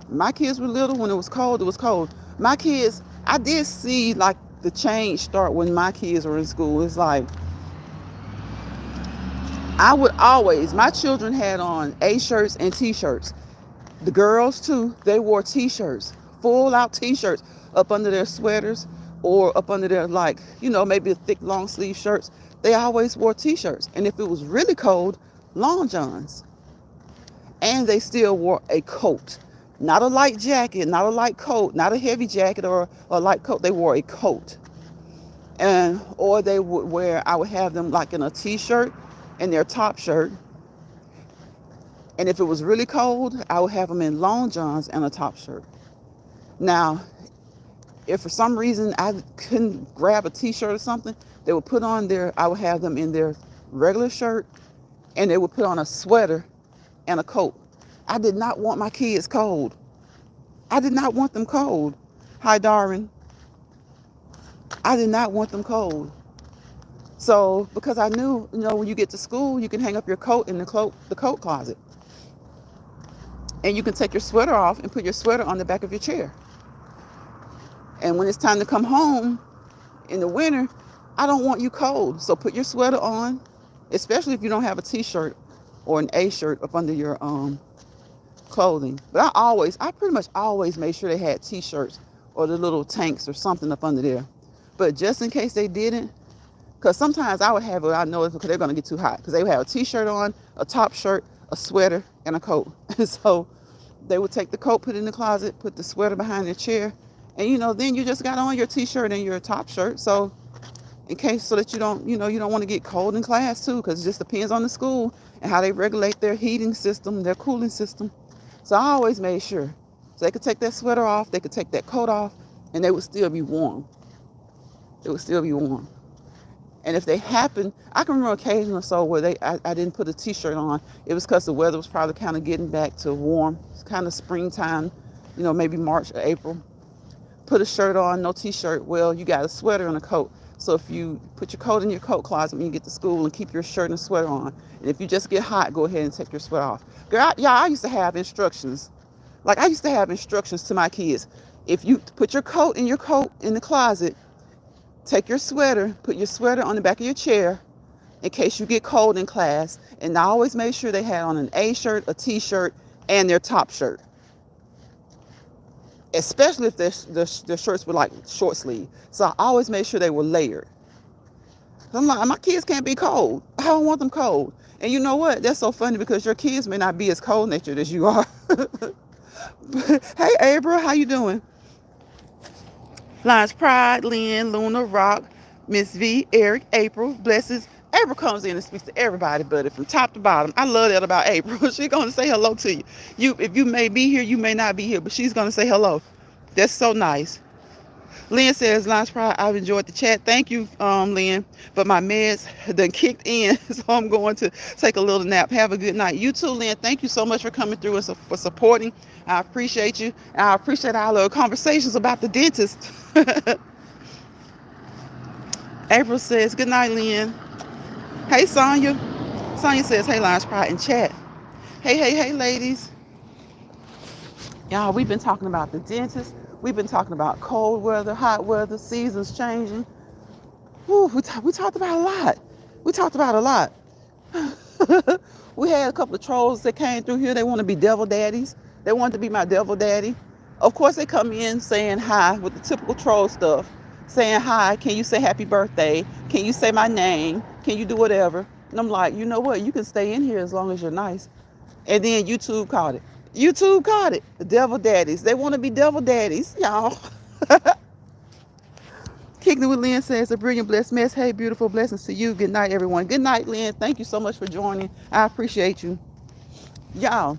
Speaker 1: My kids were little. When it was cold, it was cold. My kids, I did see like the change start when my kids were in school. It's like, my children had on A-shirts and T-shirts. The girls too, they wore T-shirts, full out T-shirts up under their sweaters or up under their maybe a thick long sleeve shirts. They always wore T-shirts. And if it was really cold, long johns. And they still wore a coat. Not a light jacket, not a light coat, not a heavy jacket or a light coat. They wore a coat. Or they would I would have them like in a T-shirt and their top shirt. And if it was really cold, I would have them in long johns and a top shirt. Now, if for some reason I couldn't grab a T-shirt or something, they would put on I would have them in their regular shirt and they would put on a sweater and a coat. I did not want my kids cold. I did not want them cold. Hi, Darwin. I did not want them cold. So, because I knew, when you get to school, you can hang up your coat in the coat closet. And you can take your sweater off and put your sweater on the back of your chair. And when it's time to come home in the winter, I don't want you cold. So put your sweater on, especially if you don't have a T-shirt or an A-shirt up under your clothing. But I pretty much always made sure they had T-shirts or the little tanks or something up under there. But just in case they didn't, because sometimes I would have it, I know it's because they're going to get too hot. Because they would have a T-shirt on, a top shirt, a sweater, and a coat. And so they would take the coat, put it in the closet, put the sweater behind their chair. And, then you just got on your T-shirt and your top shirt. So in case, so that you don't want to get cold in class too, because it just depends on the school and how they regulate their heating system, their cooling system. So I always made sure. So they could take that sweater off, they could take that coat off, and they would still be warm. It would still be warm. And if they happen, I can remember occasion or so where I didn't put a T-shirt on. It was because the weather was probably kind of getting back to warm. It's kind of springtime, maybe March or April. Put a shirt on, no T-shirt. Well, you got a sweater and a coat. So if you put your coat in your coat closet when you get to school and keep your shirt and sweater on. And if you just get hot, go ahead and take your sweater off. Girl, I used to have instructions. Like I used to have instructions to my kids. If you put your coat in the closet, take your sweater, put your sweater on the back of your chair in case you get cold in class. And I always made sure they had on an A-shirt, a T-shirt, and their top shirt. Especially if their shirts were like short sleeve. So I always made sure they were layered. I'm like, my kids can't be cold. I don't want them cold. And you know what? That's so funny because your kids may not be as cold-natured as you are. Hey, Abra, how you doing? Lions Pride, Lynn, Luna, Rock, Miss V, Eric, April, Blesses. April comes in and speaks to everybody, buddy, from top to bottom. I love that about April. She's going to say hello to you. If you may be here, you may not be here, but she's going to say hello. That's so nice. Lynn says, Lions Pride, I've enjoyed the chat. Thank you, Lynn. But my meds done kicked in, so I'm going to take a little nap. Have a good night. You too, Lynn. Thank you so much for coming through and for supporting. I appreciate you. And I appreciate our little conversations about the dentist. April says, good night, Lynn. Hey, Sonia. Sonia says, hey, Lions Pride in chat. Hey, ladies. Y'all, we've been talking about the dentist. We've been talking about cold weather, hot weather, seasons changing. Whew, we talked about a lot. We had a couple of trolls that came through here. They want to be devil daddies. They wanted to be my devil daddy. Of course, they come in saying hi with the typical troll stuff, saying hi. Can you say happy birthday? Can you say my name? Can you do whatever? And I'm like, you know what? You can stay in here as long as you're nice. And then YouTube caught it. YouTube caught it. The devil daddies. They want to be devil daddies, y'all. Kicking It with Lynn says, a brilliant, blessed mess. Hey, beautiful blessings to you. Good night, everyone. Good night, Lynn. Thank you so much for joining. I appreciate you. Y'all,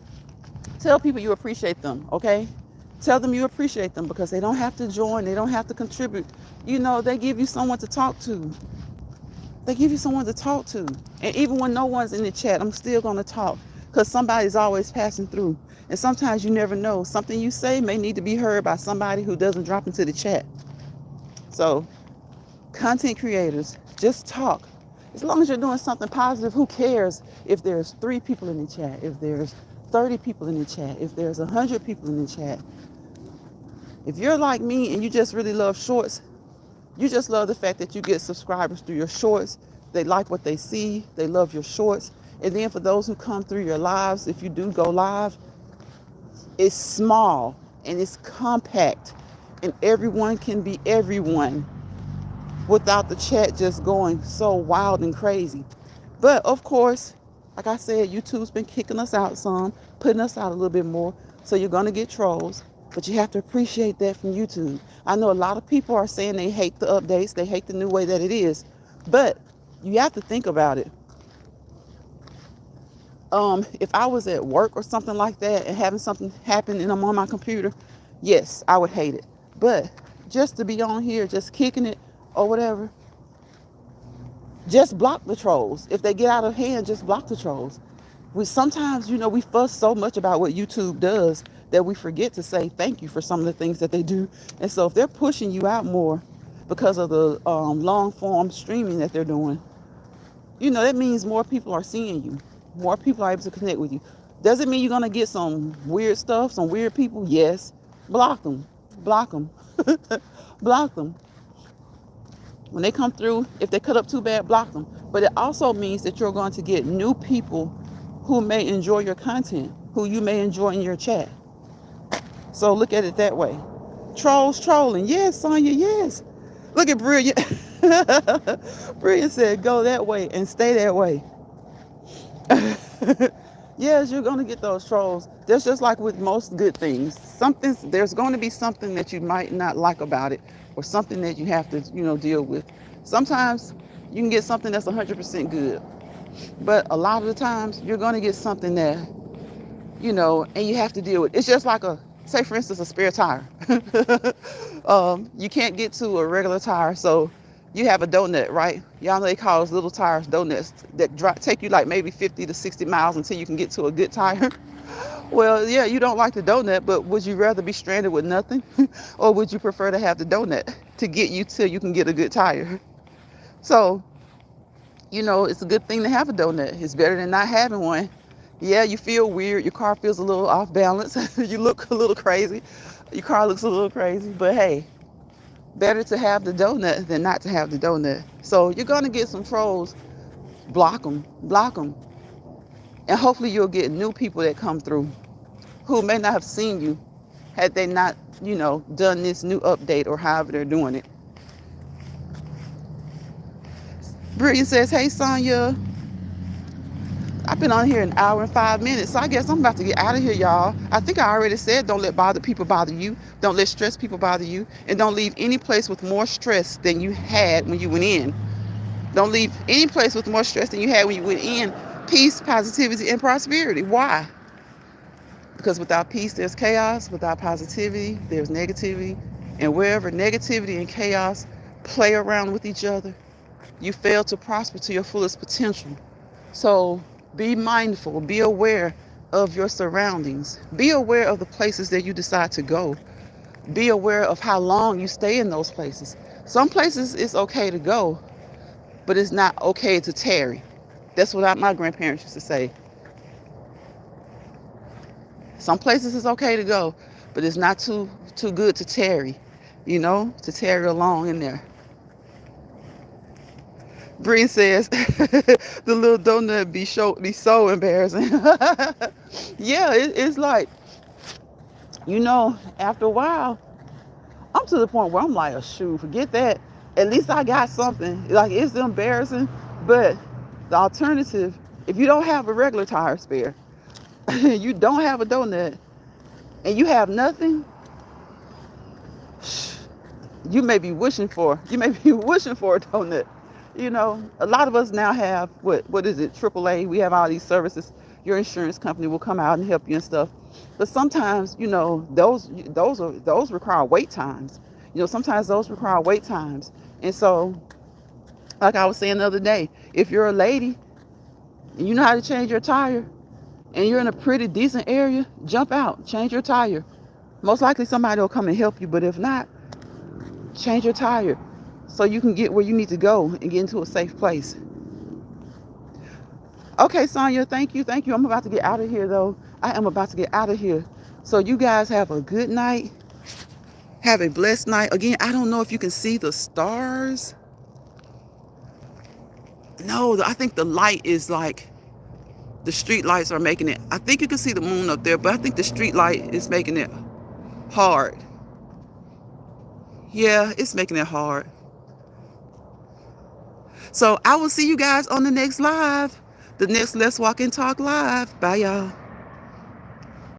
Speaker 1: tell people you appreciate them, okay? Tell them you appreciate them because they don't have to join. They don't have to contribute. You know, they give you someone to talk to. They give you someone to talk to. And even when no one's in the chat, I'm still going to talk because somebody's always passing through. And sometimes you never know. Something you say may need to be heard by somebody who doesn't drop into the chat. So, content creators, just talk. As long as you're doing something positive, who cares if there's 3 people in the chat, if there's 30 people in the chat, if there's 100 people in the chat. If you're like me and you just really love shorts, you just love the fact that you get subscribers through your shorts. They like what they see. They love your shorts. And then for those who come through your lives, if you do go live, it's small and it's compact and everyone can be everyone without the chat just going so wild and crazy. But of course, like I said, YouTube's been kicking us out some, putting us out a little bit more. So you're going to get trolls, but you have to appreciate that from YouTube. I know a lot of people are saying they hate the updates. They hate the new way that it is, but you have to think about it. If I was at work or something like that and having something happen and I'm on my computer, yes, I would hate it. But just to be on here, just kicking it or whatever, just block the trolls. If they get out of hand, just block the trolls. Sometimes, we fuss so much about what YouTube does that we forget to say thank you for some of the things that they do. And so if they're pushing you out more because of the long form streaming that they're doing, that means more people are seeing you. More people are able to connect with you. Does it mean you're going to get some weird stuff, some weird people? Yes. Block them. Block them. Block them. When they come through, if they cut up too bad, block them. But it also means that you're going to get new people who may enjoy your content, who you may enjoy in your chat. So look at it that way. Trolls trolling. Yes, Sonya, yes. Look at Brilliant. Brilliant said, go that way and stay that way. Yes, you're going to get those trolls. That's just like with most good things. There's going to be something that you might not like about it or something that you have to, deal with. Sometimes you can get something that's 100% good. But a lot of the times you're going to get something that, and you have to deal with. It's just like say for instance, a spare tire. You can't get to a regular tire, so you have a donut, right? Y'all know they call those little tires donuts that take you like maybe 50 to 60 miles until you can get to a good tire. Well, yeah, you don't like the donut, but would you rather be stranded with nothing? Or would you prefer to have the donut to get you till you can get a good tire? So, it's a good thing to have a donut. It's better than not having one. Yeah, you feel weird. Your car feels a little off balance. You look a little crazy. Your car looks a little crazy, but hey, better to have the donut than not to have the donut. So you're going to get some trolls. Block them. Block them. And hopefully you'll get new people that come through who may not have seen you had they not, done this new update or however they're doing it. Brilliant says, hey, Sonya. I've been on here an hour and 5 minutes, so I guess I'm about to get out of here, y'all. I think I already said don't let bother people bother you. Don't let stress people bother you. And don't leave any place with more stress than you had when you went in. Don't leave any place with more stress than you had when you went in. Peace, positivity, and prosperity. Why? Because without peace, there's chaos. Without positivity, there's negativity. And wherever negativity and chaos play around with each other, you fail to prosper to your fullest potential. So be mindful, be aware of your surroundings. Be aware of the places that you decide to go. Be aware of how long you stay in those places. Some places it's okay to go, but it's not okay to tarry. That's what my grandparents used to say. Some places it's okay to go, but it's not too good to tarry, to tarry along in there. Breen says, the little donut be so embarrassing. Yeah, it's like, You know, after a while, I'm to the point where I'm like, oh, shoot, forget that. At least I got something. Like, it's embarrassing, but the alternative, if you don't have a regular tire spare, you don't have a donut, and you have nothing, you may be wishing for a donut. You know, a lot of us now have what is it, AAA. We have all these services. Your insurance company will come out and help you and stuff. But sometimes, you know, those require wait times. You know, sometimes those require wait times. And so, like I was saying the other day, if you're a lady and you know how to change your tire and you're in a pretty decent area, jump out, change your tire. Most likely somebody will come and help you, but if not, change your tire so you can get where you need to go and get into a safe place. Okay, Sonia, thank you. Thank you. I'm about to get out of here, though. I am about to get out of here. So you guys have a good night. Have a blessed night. Again, I don't know if you can see the stars. No, I think the light is like, the street lights are making it. I think you can see the moon up there, but I think the street light is making it hard. Yeah, it's making it hard. So I will see you guys on the next live, the next Let's Walk and Talk live. Bye, y'all.